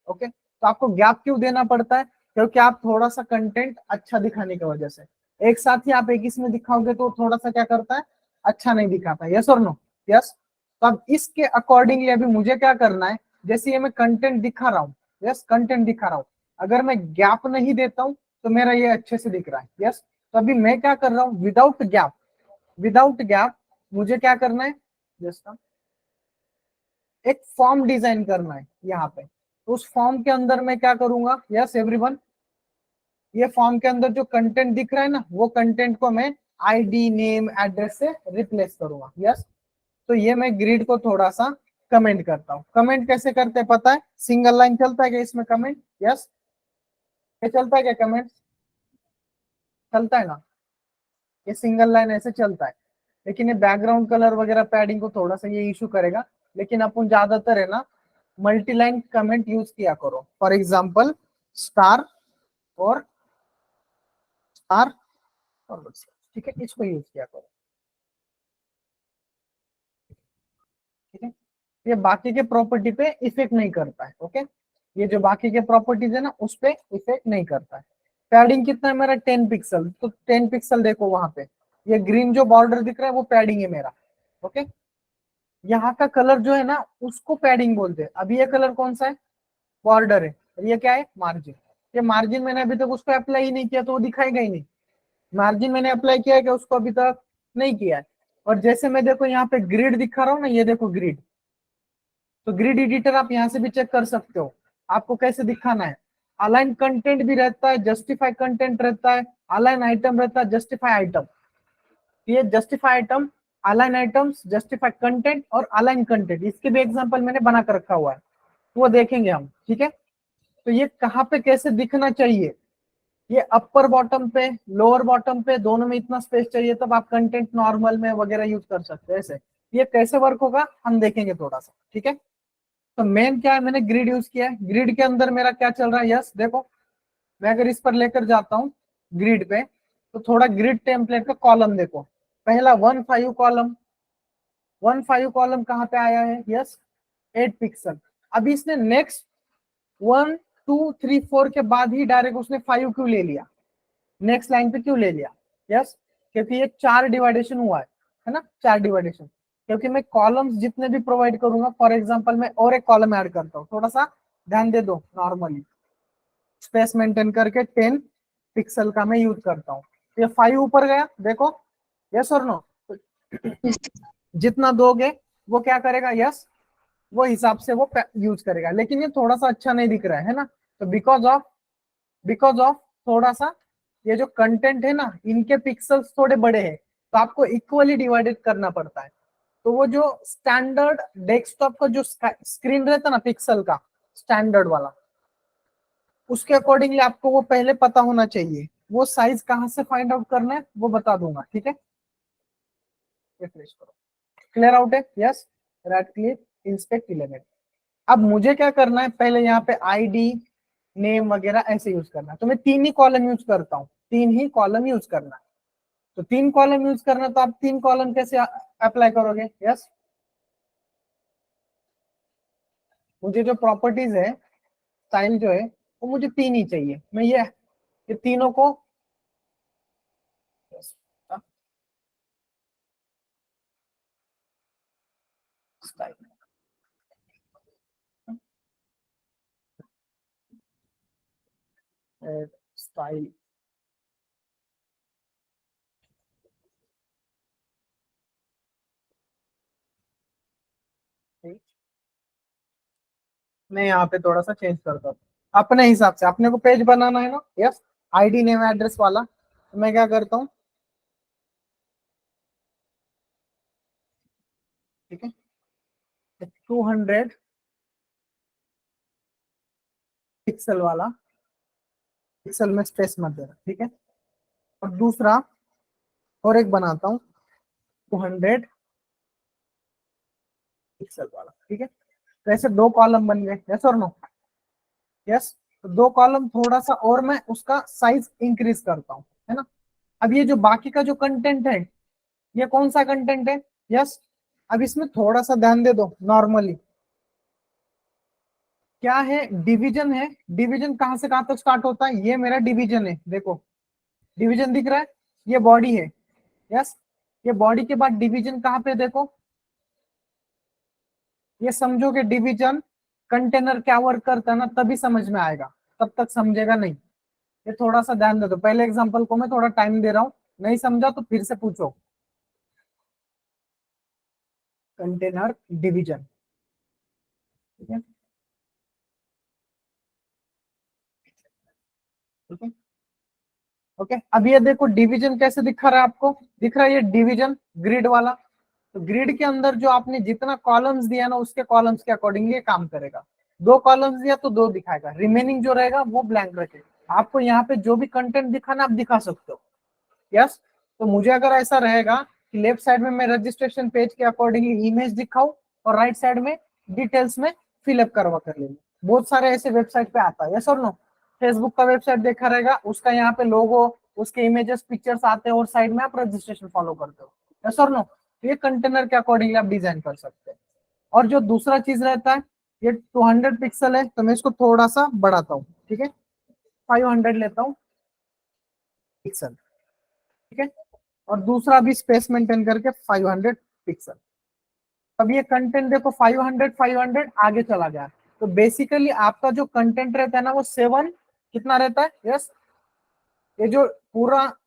ओके, तो आपको गैप क्यों देना पड़ता है? क्योंकि आप थोड़ा सा कंटेंट अच्छा दिखाने की वजह से, एक साथ ही आप एक इसमें दिखाओगे तो थोड़ा सा क्या करता है, अच्छा नहीं दिखाता। यस और नो? यस। तो अब इसके अकॉर्डिंगली अभी मुझे क्या करना है, जैसे ये मैं कंटेंट दिखा रहा हूँ, यस कंटेंट दिखा रहा हूँ, अगर मैं गैप नहीं देता हूँ तो मेरा ये अच्छे से दिख रहा है। यस, तो अभी मैं क्या कर रहा हूँ, विदाउट गैप, विदाउट गैप मुझे क्या करना है, जस्ट एक फॉर्म डिजाइन करना है यहाँ पे। तो उस फॉर्म के अंदर मैं क्या करूंगा, यस एवरीवन, ये फॉर्म के अंदर जो कंटेंट दिख रहा है ना, वो कंटेंट को मैं आईडी नेम एड्रेस से रिप्लेस करूंगा। यस, तो ये मैं ग्रिड को थोड़ा सा कमेंट करता हूँ। कमेंट कैसे करते हैं पता है? सिंगल लाइन चलता है क्या इसमें कमेंट? यस, ये चलता है क्या कमेंट? चलता है ना, ये सिंगल लाइन ऐसे चलता है। लेकिन ये बैकग्राउंड कलर वगैरह पैडिंग को थोड़ा सा ये इशू करेगा। लेकिन अपन ज्यादातर है ना मल्टी लाइन कमेंट यूज किया करो। फॉर एग्जाम्पल स्टार और स्टार और बस, ठीक है, इसको यूज किया करो। ठीक है, ये बाकी के प्रॉपर्टी पे इफेक्ट नहीं करता है। ओके, ये जो बाकी के प्रॉपर्टीज है ना उस पे इफेक्ट नहीं करता है। पैडिंग कितना है मेरा? 10 पिक्सल। तो 10 पिक्सल देखो वहां पे, ये ग्रीन जो बॉर्डर दिख रहा है वो पैडिंग है मेरा। ओके, यहाँ का कलर जो है ना उसको पैडिंग बोलते हैं। अभी ये कलर कौन सा है? बॉर्डर है। और ये क्या है? मार्जिन। ये मार्जिन मैंने अभी तक उसको अप्लाई ही नहीं किया तो वो दिखाएगा ही नहीं। मार्जिन मैंने अप्लाई किया है कि उसको अभी तक नहीं किया है। और जैसे मैं देखो यहाँ पे ग्रिड दिखा रहा हूँ ना, ये देखो ग्रिड, तो ग्रिड एडिटर आप यहाँ से भी चेक कर सकते हो आपको कैसे दिखाना है। अलाइन कंटेंट भी रहता है, जस्टिफाई कंटेंट रहता है, अलाइन आइटम रहता है, जस्टिफाई आइटम। ये justify item, align items, justify content और अलाइन कंटेंट, इसके भी एग्जांपल मैंने बना कर रखा हुआ है, वो देखेंगे हम। ठीक है, तो ये कहाँ पे कैसे दिखना चाहिए, ये अपर बॉटम पे, लोअर बॉटम पे, दोनों में इतना स्पेस चाहिए तब आप कंटेंट नॉर्मल में वगैरह यूज कर सकते हैं। ऐसे ये कैसे वर्क होगा हम देखेंगे थोड़ा सा। ठीक है, तो मेन क्या है, मैंने ग्रिड यूज किया है। ग्रिड के अंदर मेरा क्या चल रहा है, यस देखो, मैं अगर इस पर लेकर जाता हूँ ग्रिड पे, तो थोड़ा ग्रिड टेम्पलेट का कॉलम देखो, पहला 1 5 कॉलम, 1 5 कॉलम कहाँ पे आया है, यस 8 पिक्सल। अभी इसने नेक्स्ट 1 2 3 4 के बाद ही डायरेक्ट उसने 5 क्यों ले लिया, नेक्स्ट लाइन पे क्यों ले लिया? यस, क्योंकि ये 4 डिवाइडेशन हुआ है ना, 4 डिवाइडेशन। क्योंकि मैं कॉलम्स जितने भी प्रोवाइड करूंगा, फॉर एग्जांपल मैं और एक कॉलम ऐड करता हूँ, थोड़ा सा ध्यान दे दो, नॉर्मली स्पेस मेंटेन करके 10 पिक्सल का मैं यूज करता हूँ। ये 5 ऊपर गया देखो, यस और नो? जितना दोगे वो क्या करेगा, यस वो हिसाब से वो यूज करेगा। लेकिन ये थोड़ा सा अच्छा नहीं दिख रहा है ना, तो बिकॉज ऑफ थोड़ा सा ये जो कंटेंट है ना इनके पिक्सल्स थोड़े बड़े हैं, तो आपको इक्वली डिवाइडेड करना पड़ता है। तो वो जो स्टैंडर्ड डेस्कटॉप का जो स्क्रीन रहता है ना पिक्सल का, स्टैंडर्ड वाला, उसके अकॉर्डिंगली आपको वो पहले पता होना चाहिए। वो साइज कहाँ से फाइंड आउट करना है वो बता दूंगा। ठीक है, रिफ्रेश करो, क्लियर आउट है? Yes, right click, inspect element. अब मुझे क्या करना है, पहले यहाँ पे आईडी नेम वगैरह ऐसे यूज करना है। तो मैं 3 ही कॉलम यूज करता हूँ, 3 ही कॉलम यूज करना है। तो 3 कॉलम यूज करना, तो आप 3 कॉलम कैसे अप्लाई करोगे? यस, मुझे जो प्रॉपर्टीज है, स्टाइल जो है वो मुझे 3 ही चाहिए। मैं ये तीनों को स्टाइल स्टाइल मैं यहाँ पे थोड़ा सा चेंज करता हूँ अपने हिसाब से। अपने को पेज बनाना है ना, यस, आईडी नेम एड्रेस वाला, तो मैं क्या करता हूँ, ठीक है, 200 पिक्सल वाला, पिक्सल में स्पेस मत देना। ठीक है, और दूसरा और एक बनाता हूँ 200 पिक्सल वाला। ठीक है, तो ऐसे 2 कॉलम बन गए, यस और नो? यस, तो 2 कॉलम थोड़ा सा और मैं उसका साइज इंक्रीज करता हूँ, है ना। अब ये जो बाकी का जो कंटेंट है, ये कौन सा कंटेंट है? यस। अब इसमें थोड़ा सा ध्यान दे दो। नॉर्मली क्या है? डिवीजन है। डिवीजन कहां से कहां तक स्टार्ट होता है? ये मेरा डिवीजन है, देखो डिवीजन दिख रहा है, ये बॉडी है। यस। ये बॉडी के बाद डिवीजन कहां पे? देखो ये समझो कि डिवीजन कंटेनर क्या वर्क करता है ना, तभी समझ में आएगा, तब तक समझेगा नहीं। ये थोड़ा सा ध्यान दे दो। पहले एग्जांपल को मैं थोड़ा टाइम दे रहा हूं, नहीं समझा तो फिर से पूछो। कंटेनर डिवीजन, ठीक है, ठीक है, ओके। अब ये देखो डिवीजन कैसे दिखा रहा है आपको? दिख रहा है ये डिवीजन ग्रिड वाला। तो ग्रिड के अंदर जो आपने जितना कॉलम्स दिया ना, उसके कॉलम्स के अकॉर्डिंग ये काम करेगा। 2 कॉलम्स दिया तो 2 दिखाएगा, रिमेनिंग जो रहेगा वो ब्लैंक रखेगा। आपको यहाँ पे जो भी कंटेंट दिखाना आप दिखा सकते हो। यस। तो मुझे अगर ऐसा रहेगा कि लेफ्ट साइड में मैं रजिस्ट्रेशन पेज के अकॉर्डिंगली इमेज दिखाऊं और राइट साइड में डिटेल्स में फिलअप करवा कर ले, बहुत सारे ऐसे वेबसाइट पे आता है। यस और नो? फेसबुक का वेबसाइट देखा रहेगा, उसका यहाँ पे लोगो, उसके इमेजेस पिक्चर्स आते हैं और साइड में आप रजिस्ट्रेशन फॉलो करते हो। यस और नो? तो ये कंटेनर के अकॉर्डिंगली आप डिजाइन कर सकते हैं। और जो दूसरा चीज रहता है, ये 200 पिक्सल है, तो मैं इसको थोड़ा सा बढ़ाता हूँ, ठीक है, 500 लेता हूँ पिक्सल, ठीक है। और दूसरा भी स्पेस मेंटेन करके 500 पिक्सल। अब ये कंटेंट देखो 500 500 आगे चला गया। तो बेसिकली आपका जो कंटेंट रहता है ना, वो 7 कितना रहता है? यस। ये जो पूरा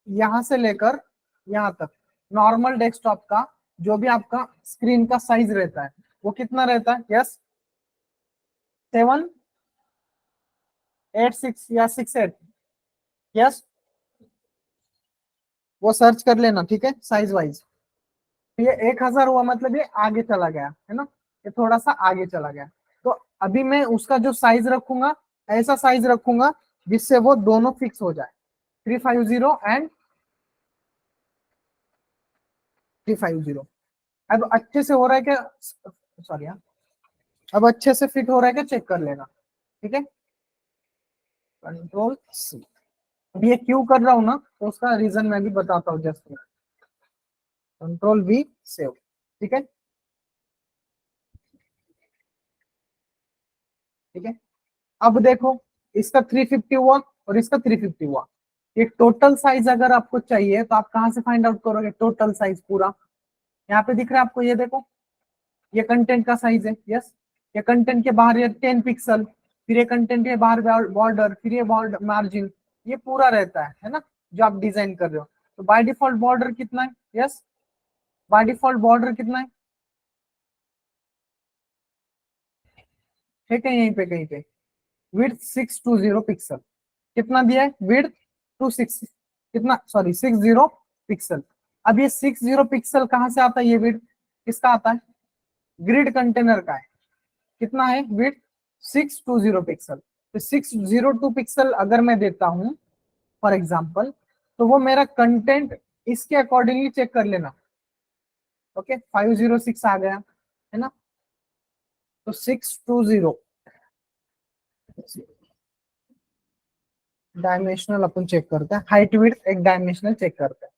यहां से लेकर यहां तक नॉर्मल डेस्कटॉप का जो भी आपका स्क्रीन का साइज रहता है, वो कितना रहता है? यस, 786 या 68। यस, वो सर्च कर लेना, ठीक है, साइज वाइज। ये 1000 हुआ, मतलब ये आगे चला गया है ना, ये थोड़ा सा आगे चला गया। तो अभी मैं उसका जो साइज रखूंगा, ऐसा साइज रखूंगा जिससे वो दोनों फिक्स हो जाए, 350 एंड 350। अब अच्छे से हो रहा है क्या? सॉरी, अब अच्छे से फिट हो रहा है क्या, चेक कर लेना, ठीक है। Control C. अब ये क्यों कर रहा हूं ना, तो उसका रीजन मैं भी बताता हूँ जस्ट। कंट्रोल वी सेव, ठीक है, ठीक है। अब देखो इसका 350 हुआ और इसका 350 हुआ। ये टोटल साइज अगर आपको चाहिए तो आप कहां से फाइंड आउट करोगे? टोटल साइज पूरा यहाँ पे दिख रहा है आपको, ये देखो, ये कंटेंट का साइज है। यस। ये कंटेंट के बाहर ये 10 पिक्सल, फिर ये कंटेंट के बाहर बॉर्डर, फिर ये बॉर्डर मार्जिन, ये पूरा रहता है ना, जो आप डिजाइन कर रहे हो। तो बाय डिफॉल्ट बॉर्डर कितना है? यस, बाय डिफॉल्ट बॉर्डर कितना है क्या यहीं पे कहीं पे? Width 620 pixel. कितना दिया है विड्थ? 26, कितना, सॉरी 60 पिक्सल। अब ये 60 पिक्सल कहां से आता है? ये विड्थ किसका आता है? ग्रिड कंटेनर का है। कितना है विड्थ? 620 पिक्सल। तो 602 पिक्सल अगर मैं देता हूं फॉर एग्जाम्पल, तो वो मेरा कंटेंट इसके अकॉर्डिंगली चेक कर लेना। ओके, 506 आ गया है ना। तो 620 डायमेंशनल अपन चेक करते हैं, हाइट विड्थ एक डायमेंशनल चेक करते हैं।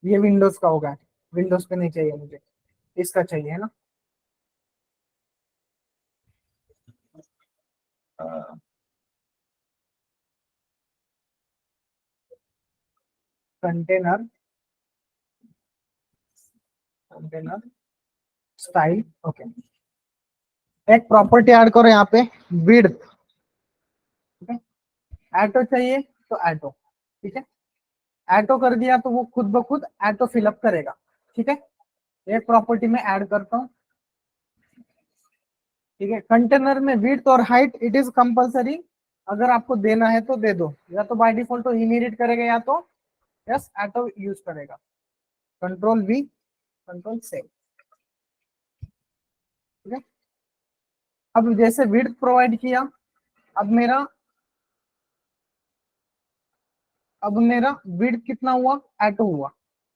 ये विंडोज का होगा, विंडोज पे नहीं चाहिए मुझे, इसका चाहिए, है ना। Container, container style, okay. एक प्रॉपर्टी ऐड करो यहाँ पे, विड्थ, ठीक है। एटो चाहिए तो एटो, ठीक है, एटो कर दिया तो वो खुद ब खुद एटो फिलअप करेगा, ठीक है। एक प्रॉपर्टी में ऐड करता हूँ, ठीक है। कंटेनर में विड्थ और हाइट इट इज कंपलसरी, अगर आपको देना है तो दे दो, या तो बाय डिफॉल्ट तो इनहेरिट करेगा या तो यस एटो यूज करेगा। कंट्रोल वी, कंट्रोल सेव, ठीक है। अब जैसे विड्थ प्रोवाइड किया, अब मेरा अब मेरा विड्थ कितना हुआ? एटो हुआ।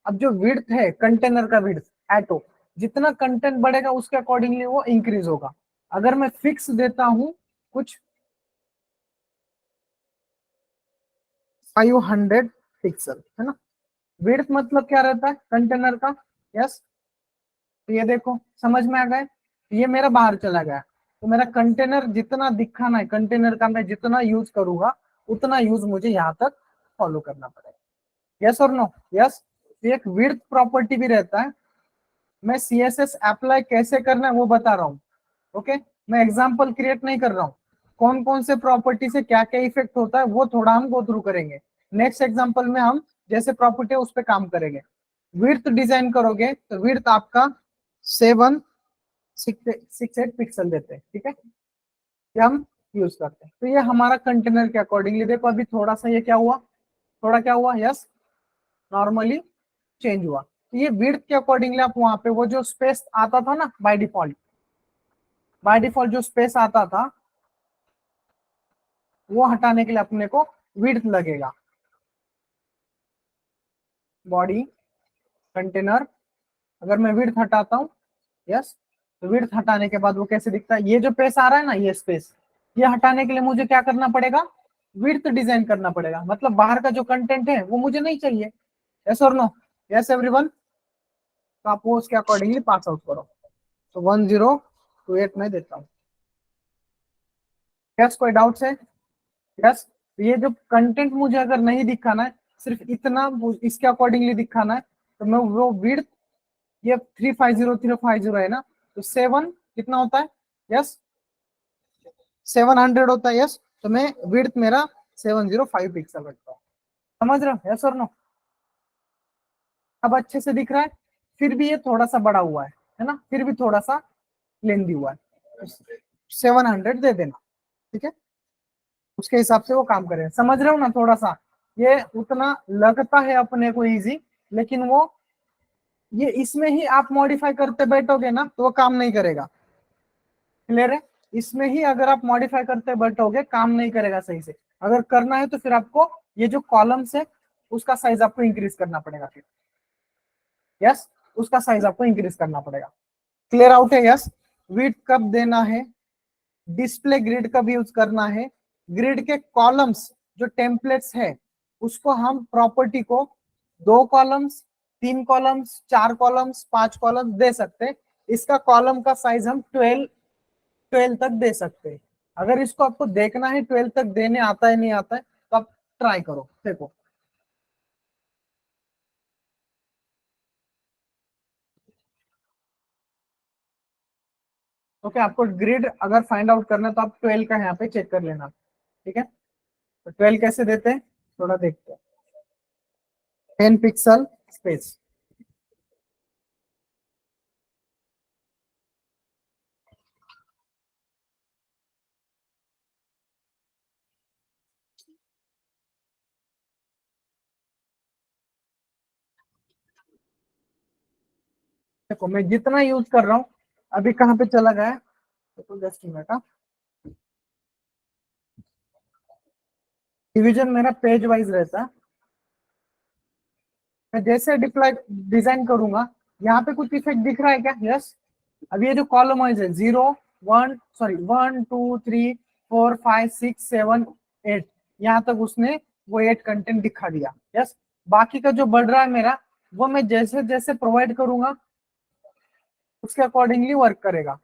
अब जो विड्थ है कंटेनर का विड्थ एटो, जितना कंटेंट बढ़ेगा उसके अकॉर्डिंगली वो इंक्रीज होगा। अगर मैं फिक्स देता हूं कुछ 500 पिक्सल, है ना। विड्थ मतलब क्या रहता है कंटेनर का, यस। तो ये देखो समझ में आ गए, ये मेरा बाहर चला गया, तो मेरा कंटेनर जितना दिखाना है, कंटेनर का मैं जितना यूज करूंगा उतना यूज मुझे यहाँ तक फॉलो करना पड़ेगा, यस और नो, यस। एक विड्थ प्रॉपर्टी भी रहता है, मैं सीएसएस अप्लाई कैसे करना है वो बता रहा हूँ, ओके। मैं एग्जांपल क्रिएट नहीं कर रहा हूँ, कौन कौन से प्रॉपर्टी से क्या क्या इफेक्ट होता है वो थोड़ा हम गो थ्रू करेंगे। नेक्स्ट एग्जांपल में हम जैसे प्रॉपर्टी है उस पर काम करेंगे। विड्थ डिजाइन करोगे तो विड्थ आपका 768 पिक्सल देते हैं, ठीक है, ये हम यूज करते हैं। तो ये हमारा कंटेनर के अकॉर्डिंगली, देखो अभी थोड़ा सा ये क्या हुआ, थोड़ा क्या हुआ, यस, नॉर्मली चेंज हुआ। तो ये विड्थ के अकॉर्डिंगली आप वहां पे वो जो स्पेस आता था ना बाय डिफॉल्ट जो स्पेस आता था वो हटाने के लिए अपने को विड्थ लगेगा। बॉडी कंटेनर, अगर मैं विड्थ हटाता हूँ, यस, तो विड्थ हटाने के बाद वो कैसे दिखता है, ये जो स्पेस आ रहा है ना, ये स्पेस, ये हटाने के लिए मुझे क्या करना पड़ेगा, विड्थ डिजाइन करना पड़ेगा, मतलब बाहर का जो कंटेंट है वो मुझे नहीं चाहिए, यस और नो, यस एवरीवन। तो आप वो उसके अकॉर्डिंगली पास आउट करो। तो 1028 में देता हूँ, यस, कोई डाउट्स है, यस। ये जो कंटेंट मुझे अगर नहीं दिखाना है, सिर्फ इतना इसके अकॉर्डिंगली दिखाना है, तो मैं वो विड्थ, ये 350350 है ना, तो 7 कितना होता है, यस, 700 होता है, यस। तो मैं विड्थ मेरा 705 पिक्सल रखता हूँ, समझ रहे हो, यस और नो। अब अच्छे से दिख रहा है, फिर भी ये थोड़ा सा बड़ा हुआ है ना, फिर भी थोड़ा सा लेंदी हुआ है, 700 दे देना, ठीक है, उसके हिसाब से वो काम करें, समझ रहे हो ना थोड़ा सा। ये उतना लगता है अपने को इजी, लेकिन वो ये इसमें ही आप मॉडिफाई करते बैठोगे ना तो वो काम नहीं करेगा, क्लियर है। इसमें ही अगर आप मॉडिफाई करते बैठोगे काम नहीं करेगा सही से। अगर करना है तो फिर आपको ये जो कॉलम्स है उसका साइज आपको इंक्रीज करना पड़ेगा फिर, यस, उसका साइज आपको इंक्रीज करना पड़ेगा, क्लियर आउट है, यस। विड्थ कब देना है, डिस्प्ले ग्रिड कब यूज करना है, ग्रिड के कॉलम्स जो टेम्पलेट्स है उसको हम प्रॉपर्टी को 2 कॉलम्स, 3 कॉलम्स, 4 कॉलम्स, 5 कॉलम्स दे सकते हैं। इसका कॉलम का साइज हम 12 तक दे सकते हैं। अगर इसको आपको देखना है 12 तक देने आता है नहीं आता है तो आप ट्राई करो, देखो। ओके, आपको ग्रिड अगर फाइंड आउट करना है तो आप 12 का यहाँ पे चेक कर लेना, ठीक है। तो 12 कैसे देते हैं थोड़ा देखते हैं। 10 पिक्सल स्पेस, देखो मैं जितना यूज कर रहा हूँ, अभी कहाँ पे चला गया है, तो जस्ट मिनट, डिवीजन मेरा पेज वाइज रहता है। मैं जैसे डिप्लाई डिजाइन करूंगा, यहाँ पे कुछ इफेक्ट दिख रहा है क्या, यस। अब ये जो कॉलम वाइज है 1 2 3 4 5 6 7 8, यहाँ तक उसने वो 8 कंटेंट दिखा दिया, यस। बाकी का जो बढ़ रहा है मेरा, वो मैं जैसे जैसे प्रोवाइड करूंगा उसके अकॉर्डिंगली वर्क करेगा।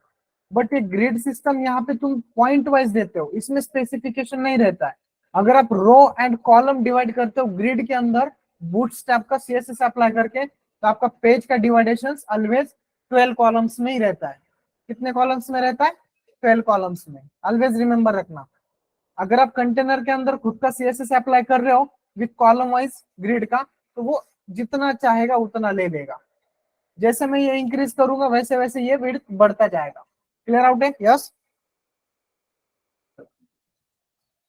बट ये ग्रिड सिस्टम यहाँ पे तुम पॉइंट वाइज देते हो, इसमें स्पेसिफिकेशन नहीं रहता है। अगर आप रो एंड कॉलम डिवाइड करते हो ग्रिड के अंदर बूटस्ट्रैप का सीएसएस अप्लाई करके, तो आपका पेज का डिवाइडेशन ऑलवेज 12 कॉलम्स में ही रहता है। कितने कॉलम्स में रहता है, 12 कॉलम्स में, ऑलवेज रिमेंबर रखना। अगर आप कंटेनर के अंदर खुद का सीएसएस अप्लाई कर रहे हो विथ कॉलम वाइज ग्रिड का, तो वो जितना चाहेगा उतना ले लेगा। जैसे मैं ये इंक्रीज करूंगा वैसे वैसे ये विड्थ बढ़ता जाएगा, क्लियर आउट है, यस।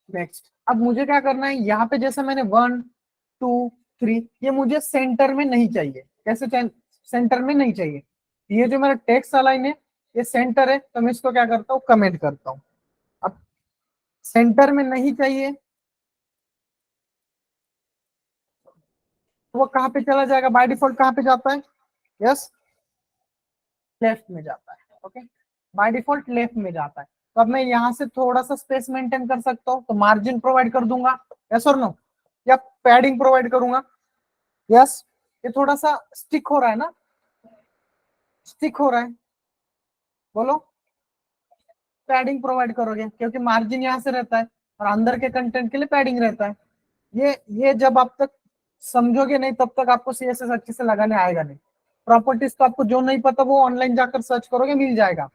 नेक्स्ट, अब मुझे क्या करना है, यहाँ पे जैसे मैंने 1 2 3, ये मुझे सेंटर में नहीं चाहिए, कैसे सेंटर में नहीं चाहिए। ये जो मेरा टेक्स्ट अलाइन है ये सेंटर है, तो मैं इसको क्या करता हूँ, कमेंट करता हूँ। अब सेंटर में नहीं चाहिए तो वो कहाँ पे चला जाएगा, बाय डिफॉल्ट कहाँ पे जाता है, यस, लेफ्ट में जाता है, ओके, बाय डिफॉल्ट लेफ्ट में जाता है। तो अब मैं यहाँ से थोड़ा सा स्पेस मेंटेन कर सकता हूँ, तो मार्जिन प्रोवाइड कर दूंगा, यस और नो। या पैडिंग प्रोवाइड करूंगा? यस, ये थोड़ा सा स्टिक हो रहा है ना, स्टिक हो रहा है, बोलो। पैडिंग प्रोवाइड करोगे क्योंकि मार्जिन यहाँ से रहता है और अंदर के कंटेंट के लिए पैडिंग रहता है। ये जब आप तक समझोगे नहीं तब तक आपको सीएसएस अच्छे से लगाने आएगा नहीं। प्रॉपर्टीज तो आपको जो नहीं पता वो ऑनलाइन जाकर सर्च करोगे मिल जाएगा,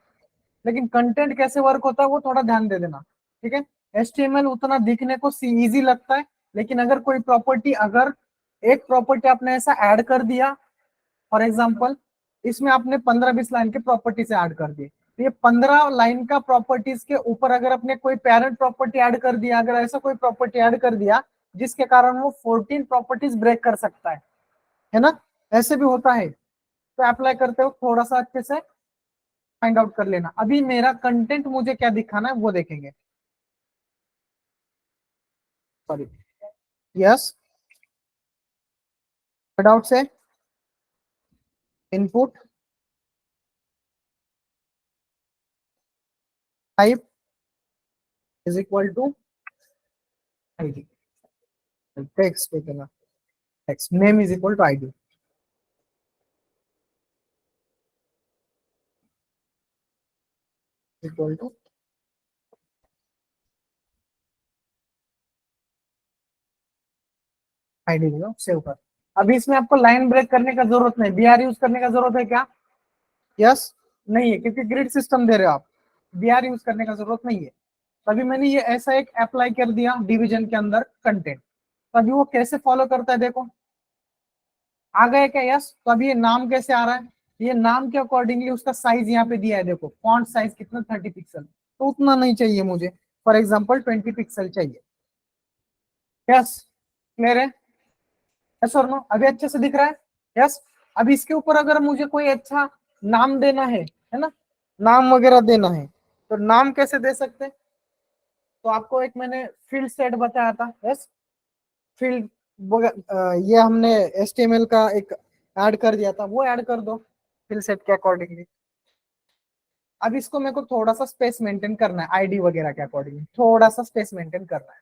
लेकिन कंटेंट कैसे वर्क होता है वो थोड़ा ध्यान दे देना, ठीक है। एचटीएमएल उतना दिखने को इजी लगता है, लेकिन अगर कोई प्रॉपर्टी, अगर एक प्रॉपर्टी आपने ऐसा ऐड कर दिया, फॉर एग्जाम्पल इसमें आपने 15-20 लाइन के प्रॉपर्टी से ऐड कर दी, तो ये 15 लाइन का प्रॉपर्टीज के ऊपर अगर अपने कोई पेरेंट प्रॉपर्टी ऐड कर दिया, अगर ऐसा कोई प्रॉपर्टी ऐड कर दिया जिसके कारण वो 14 प्रॉपर्टीज ब्रेक कर सकता है ना, ऐसे भी होता है। तो अप्लाई करते हो थोड़ा सा अच्छे से फाइंड आउट कर लेना। अभी मेरा कंटेंट मुझे क्या दिखाना है वो देखेंगे, सॉरी। यस, डाउट से input type is equal to ID, text देखेगा, text name is equal to ID, equal to ID देगा, सेव कर। अभी इसमें आपको लाइन ब्रेक करने का जरूरत नहीं, बीआर यूज करने का जरूरत है क्या? यस, नहीं है, क्योंकि ग्रिड सिस्टम दे रहे हो आप, बीआर यूज करने का जरूरत नहीं है। तभी मैंने ये ऐसा एक अप्लाई कर दिया डिवीजन के अंदर कंटेंट, तभी वो कैसे फॉलो करता है देखो, आ गए क्या? यस। तो अभी ये नाम कैसे आ रहा है, ये नाम के अकॉर्डिंगली उसका साइज यहाँ पे दिया है, देखो फॉन्ट साइज कितना, 30 पिक्सल, तो उतना नहीं चाहिए मुझे, फॉर एग्जाम्पल 20 पिक्सल चाहिए। यस, क्लियर है? यस और नो, अभी अच्छे से दिख रहा है? यस। अब इसके ऊपर अगर मुझे कोई अच्छा नाम देना है ना, नाम वगैरह देना है, तो नाम कैसे दे सकते हैं? तो आपको एक मैंने फील्ड सेट बताया था, यस, फील्ड, ये हमने एचटीएमएल का एक ऐड कर दिया था, वो ऐड कर दो फील्ड सेट के अकॉर्डिंगली। अब इसको मेरे को थोड़ा सा स्पेस मेंटेन करना है, आईडी वगैरह के अकॉर्डिंगली थोड़ा सा स्पेस मेंटेन करना है।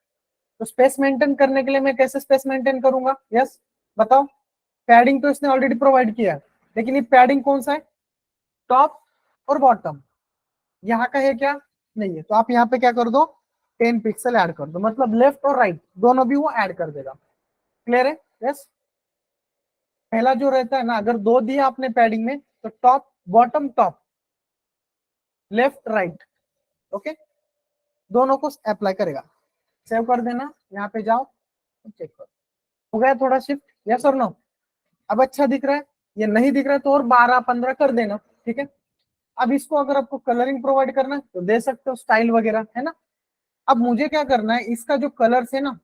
तो स्पेस मेंटेन करने के लिए मैं कैसे स्पेस मेंटेन करूंगा? यस, बताओ। पैडिंग तो इसने ऑलरेडी प्रोवाइड किया है, लेकिन ये पैडिंग कौन सा है? टॉप और बॉटम, यहाँ का है क्या? नहीं है, तो आप यहाँ पे क्या कर दो, 10 पिक्सल ऐड कर दो, मतलब लेफ्ट और राइट दोनों भी वो ऐड कर देगा। क्लियर है? यस। पहला जो रहता है ना, अगर दो दिया आपने पैडिंग में, तो top bottom, top left right, okay, दोनों को अप्लाई करेगा। सेव कर देना, यहाँ पे जाओ, चेक करो, हो गया थोड़ा शिफ्ट? यस और नो? अब अच्छा दिख रहा है? ये नहीं दिख रहा है तो और 12-15 कर देना, ठीक है। अब इसको अगर आपको कलरिंग प्रोवाइड करना है तो दे सकते हो, स्टाइल वगैरह, है ना। अब मुझे क्या करना है, इसका जो कलर्स है ना,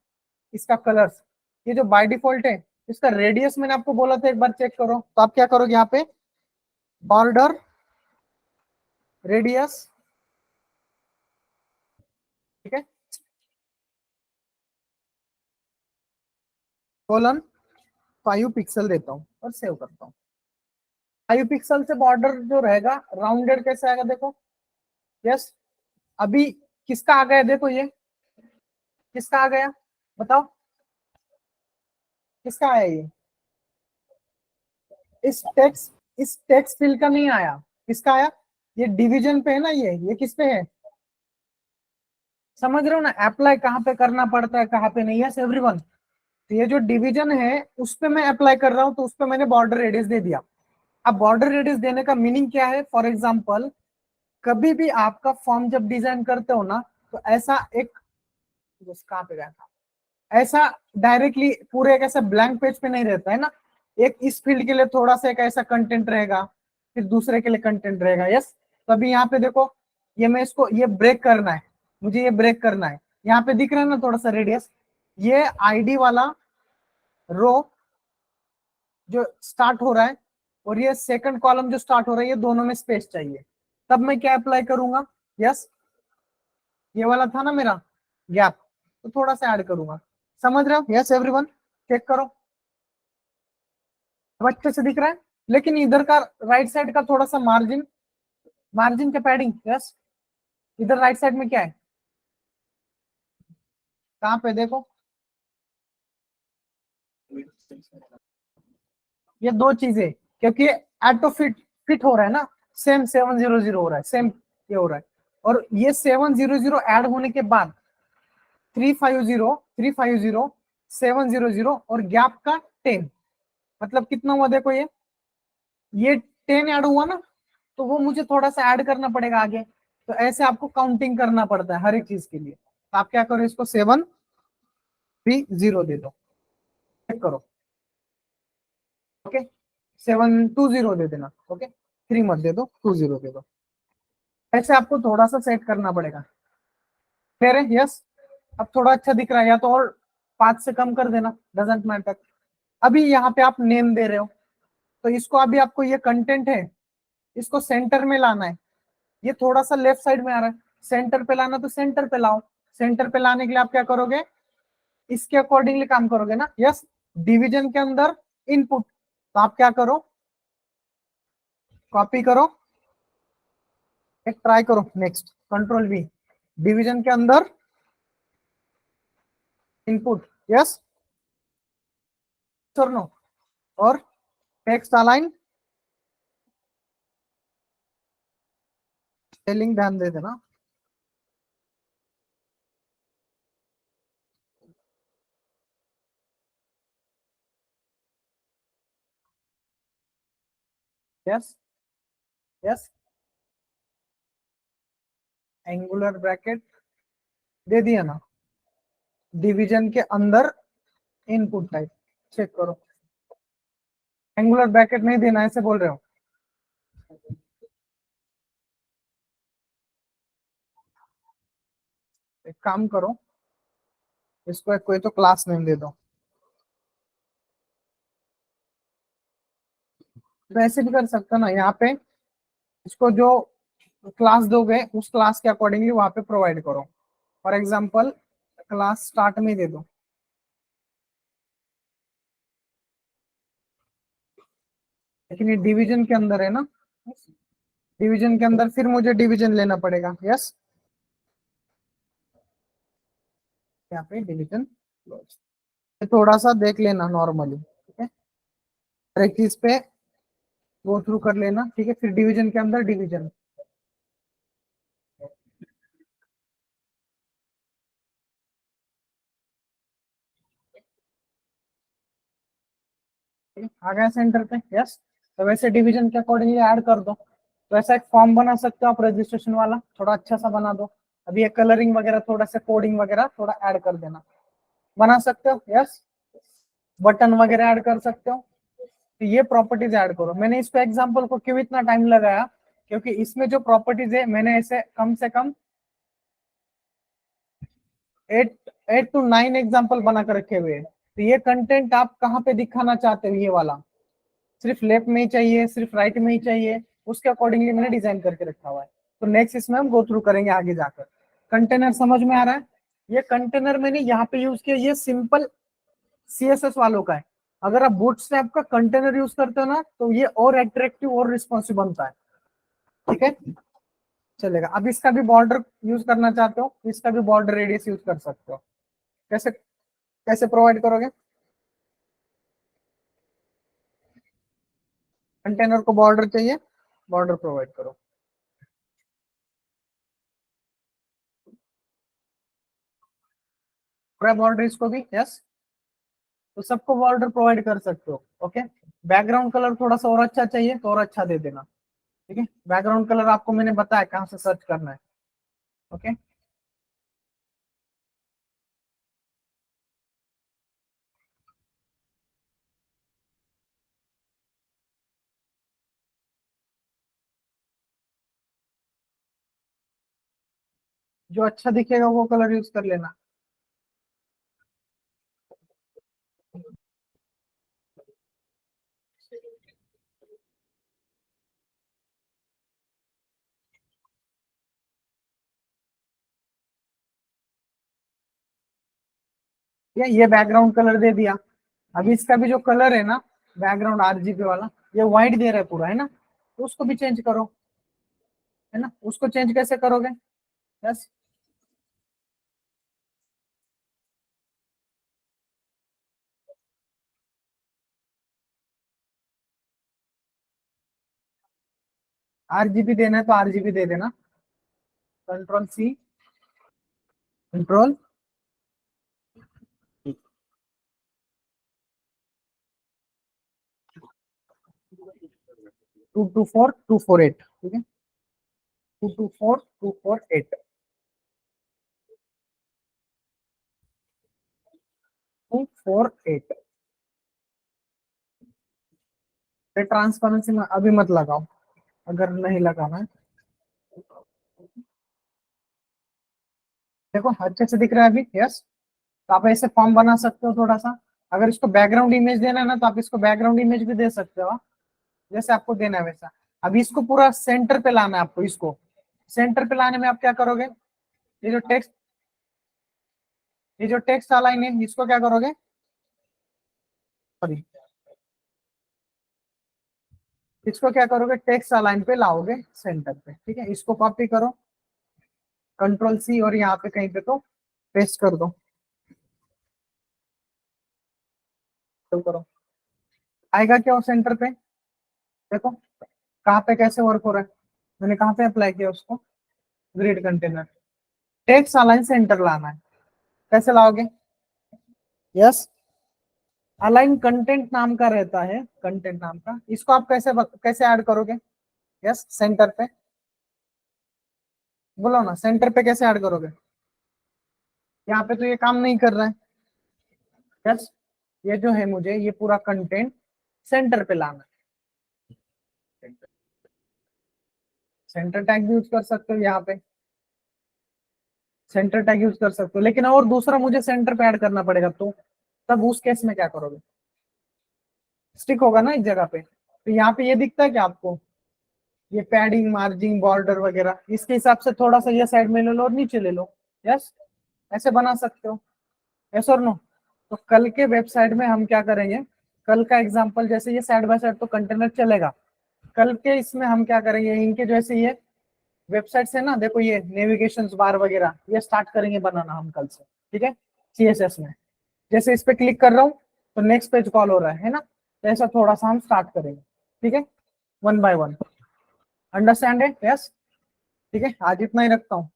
इसका कलर्स, ये जो बाय डिफॉल्ट है, इसका रेडियस मैंने आपको बोला था एक बार चेक करो, तो आप क्या करोगे यहाँ पे, बॉर्डर रेडियस, ठीक है, कोलन 5 पिक्सल देता हूँ और सेव करता हूँ। 5 पिक्सल से बॉर्डर जो रहेगा राउंडेड कैसे आएगा देखो। यस, अभी किसका आ गया देखो, ये किसका आ गया, बताओ किसका आया ये? इस टेक्स्ट फील्ड का नहीं आया, किसका आया? ये डिवीजन पे है ना, ये किस पे है? समझ रहे हो ना, अप्लाई कहाँ पे करना पड़ता है कहाँ पे नहीं है, एवरीवन। तो ये जो डिवीजन है उस पे मैं अप्लाई कर रहा हूँ, तो उस पे मैंने बॉर्डर रेडियस दे दिया। अब बॉर्डर रेडियस देने का मीनिंग क्या है? फॉर एग्जाम्पल कभी भी आपका फॉर्म जब डिजाइन करते हो ना, तो ऐसा एक, कहाँ पे गया था, ऐसा डायरेक्टली पूरे एक ऐसा ब्लैंक पेज पे नहीं रहता है ना, एक इस फील्ड के लिए थोड़ा सा एक ऐसा कंटेंट रहेगा, फिर दूसरे के लिए कंटेंट रहेगा। यस, तो अभी यहाँ पे देखो, ये मैं इसको, ये ब्रेक करना है, मुझे ये ब्रेक करना है, यहाँ पे दिख रहा है ना थोड़ा सा रेडियस, ये आईडी वाला रो जो स्टार्ट हो रहा है और ये सेकंड कॉलम जो स्टार्ट हो रहा है, ये दोनों में स्पेस चाहिए, तब मैं क्या अप्लाई करूंगा? यस, ये वाला था ना मेरा गैप, तो थोड़ा सा ऐड करूंगा। समझ रहे हो? यस एवरीवन, चेक करो, अब अच्छे से दिख रहा है। लेकिन इधर का राइट साइड का थोड़ा सा मार्जिन, मार्जिन का पैडिंग, यस, इधर राइट साइड में क्या है, कहाँ पे देखो, ये दो चीजें, क्योंकि ऑटो फिट फिट हो रहा है ना, सेम 700 हो रहा है, सेम ये हो रहा है। और ये 700 ऐड होने के बाद 350 350 700 और गैप का 10, मतलब कितना हुआ देखो, ये 10 ऐड हुआ ना, तो वो मुझे थोड़ा सा ऐड करना पड़ेगा आगे। तो ऐसे आपको काउंटिंग करना पड़ता है हर एक चीज के लिए। तो आप क्या करो, इसको 730 दे दो, चेक करो। ओके, 720 दे देना। ओके, 3 मत दे दो, 20 दे दो। ऐसे आपको थोड़ा सा सेट करना पड़ेगा। फिर यस, अब थोड़ा अच्छा दिख रहा है, या तो और 5 से कम कर देना, डजेंट मैटर। अभी यहाँ पे आप नेम दे रहे हो, तो इसको अभी आपको, ये कंटेंट है, इसको सेंटर में लाना है। ये थोड़ा सा लेफ्ट साइड में आ रहा है, सेंटर पे लाना तो सेंटर पे लाओ। सेंटर पे लाने के लिए आप क्या करोगे, इसके अकॉर्डिंगली काम करोगे ना। यस, डिवीजन के अंदर इनपुट, तो आप क्या करो, कॉपी करो, एक ट्राई करो, नेक्स्ट कंट्रोल वी, डिवीजन के अंदर इनपुट, यस और नो, और टेक्स्ट अलाइन स्पेलिंग ध्यान दे देना। यस यस, एंगुलर ब्रैकेट दे दिया ना, डिवीजन के अंदर इनपुट टाइप, चेक करो। एंगुलर ब्रैकेट नहीं देना, ऐसे बोल रहे हो। एक काम करो, इसको एक कोई तो क्लास नेम दे दो। तो ऐसे भी कर सकते हो ना, यहाँ पे इसको जो क्लास दोगे उस क्लास के अकॉर्डिंगली वहां पे प्रोवाइड करो। फॉर एग्जाम्पल क्लास स्टार्ट में दे दो, लेकिन ये डिवीजन के अंदर है ना, डिवीजन के अंदर फिर मुझे डिवीजन लेना पड़ेगा। यस, यहाँ पे डिवीजन थोड़ा सा देख लेना नॉर्मली, ठीक है, हर एक चीज पे गो थ्रू कर लेना, ठीक है। फिर डिवीजन के अंदर डिवीजन, आ गया सेंटर पे। यस, तो वैसे डिवीजन के अकॉर्डिंगली ऐड कर दो। तो ऐसा एक फॉर्म बना सकते हो आप रजिस्ट्रेशन वाला, थोड़ा अच्छा सा बना दो। अभी ये कलरिंग वगैरह, थोड़ा सा कोडिंग वगैरह थोड़ा ऐड कर देना, बना सकते हो। यस, बटन वगैरह ऐड कर सकते हो। तो ये प्रॉपर्टीज ऐड करो। मैंने इस पे एग्जांपल को क्यों इतना टाइम लगाया, क्योंकि इसमें जो प्रॉपर्टीज है मैंने ऐसे कम से कम 8 to 9 एग्जाम्पल बना कर रखे हुए हैं। तो ये कंटेंट आप कहाँ पे दिखाना चाहते हो, ये वाला सिर्फ लेफ्ट में ही चाहिए, सिर्फ राइट में ही चाहिए, उसके अकॉर्डिंगली मैंने डिजाइन करके रखा हुआ है। तो नेक्स्ट इसमें हम गो थ्रू करेंगे आगे जाकर। कंटेनर समझ में आ रहा है। ये कंटेनर मैंने यहाँ पे यूज किया, ये सिंपल सीएसएस वालों का है। अगर आप बूटस्ट्रैप का कंटेनर यूज करते हो ना, तो ये और अट्रैक्टिव और रिस्पॉन्सिव बनता है, ठीक है, चलेगा। अब इसका भी बॉर्डर यूज करना चाहते हो, इसका भी बॉर्डर रेडियस यूज कर सकते हो। कैसे कैसे प्रोवाइड करोगे, कंटेनर को बॉर्डर चाहिए, बॉर्डर प्रोवाइड करो। पूरा बॉर्डर इसको भी, यस, तो सबको बॉर्डर प्रोवाइड कर सकते हो। ओके, बैकग्राउंड कलर थोड़ा सा और अच्छा चाहिए तो और अच्छा दे देना, ठीक है। बैकग्राउंड कलर आपको मैंने बताया कहाँ से सर्च करना है। ओके, जो अच्छा दिखेगा वो कलर यूज कर लेना। ये बैकग्राउंड कलर दे दिया। अभी इसका भी जो कलर है ना, बैकग्राउंड आरजीबी वाला, ये व्हाइट दे रहा है पूरा, है ना, तो उसको भी चेंज करो, है ना। उसको चेंज कैसे करोगे, यस, RGB देना है तो RGB दे देना, कंट्रोल C, कंट्रोल 224248, ठीक है, 224248, 248। ट्रांसपेरेंसी में अभी मत लगाओ, अगर नहीं लगाना है। देखो अच्छे से दिख रहा है अभी, यस। तो आप ऐसे फॉर्म बना सकते हो थोड़ा सा। अगर इसको बैकग्राउंड इमेज देना है ना, तो आप इसको बैकग्राउंड इमेज भी दे सकते हो, जैसे आपको देना है वैसा। अभी इसको पूरा सेंटर पे लाना है आपको। इसको सेंटर पे लाने में आप क्या करोगे, ये जो टेक्स्ट, ये जो टेक्स्ट अलाइन है, इसको क्या करोगे, सॉरी, इसको क्या करोगे, टेक्स्ट अलाइन पे लाओगे सेंटर पे, ठीक है। इसको कॉपी करो, कंट्रोल C, और यहाँ पे कहीं पे तो पेस्ट कर दो, तो करो, आएगा क्या वो सेंटर पे। देखो कहाँ पे कैसे वर्क हो रहा है, मैंने कहाँ पे अप्लाई किया उसको, grid container. Text align centre लाना है, कैसे लाओगे, यस, अलाइन कंटेंट नाम का रहता है, कंटेंट नाम का। इसको आप कैसे कैसे ऐड करोगे, यस, सेंटर पे, बोलो ना, सेंटर पे कैसे ऐड करोगे। यहाँ पे तो ये काम नहीं कर रहा है, यस। ये जो है, मुझे ये पूरा कंटेंट सेंटर पे लाना है। सेंटर टैग भी यूज कर सकते हो यहाँ पे, सेंटर टैग यूज कर सकते हो, लेकिन और दूसरा मुझे सेंटर पे ऐड करना पड़ेगा, तो तब उस केस में क्या करोगे, स्टिक होगा ना एक जगह पे। तो यहाँ पे ये दिखता है कि आपको, ये पैडिंग, मार्जिन, बॉर्डर वगैरह, इसके हिसाब से थोड़ा सा ये साइड में ले लो और नीचे ले लो, यस, ऐसे बना सकते हो, यस और नो। तो कल के वेबसाइट में हम क्या करेंगे, कल का एग्जांपल, जैसे ये साइड बाय साइड तो कंटेनर चलेगा, कल के इसमें हम क्या करेंगे, इनके जैसे ये वेबसाइट से ना, देखो ये नेविगेशन बार वगैरह ये स्टार्ट करेंगे बनाना हम कल से, ठीक है, CSS में। जैसे इस पे क्लिक कर रहा हूँ तो नेक्स्ट पेज कॉल हो रहा है ना, तो ऐसा थोड़ा सा हम स्टार्ट करेंगे, ठीक है, वन बाय वन। अंडरस्टैंड है, यस, ठीक है, आज इतना ही रखता हूँ।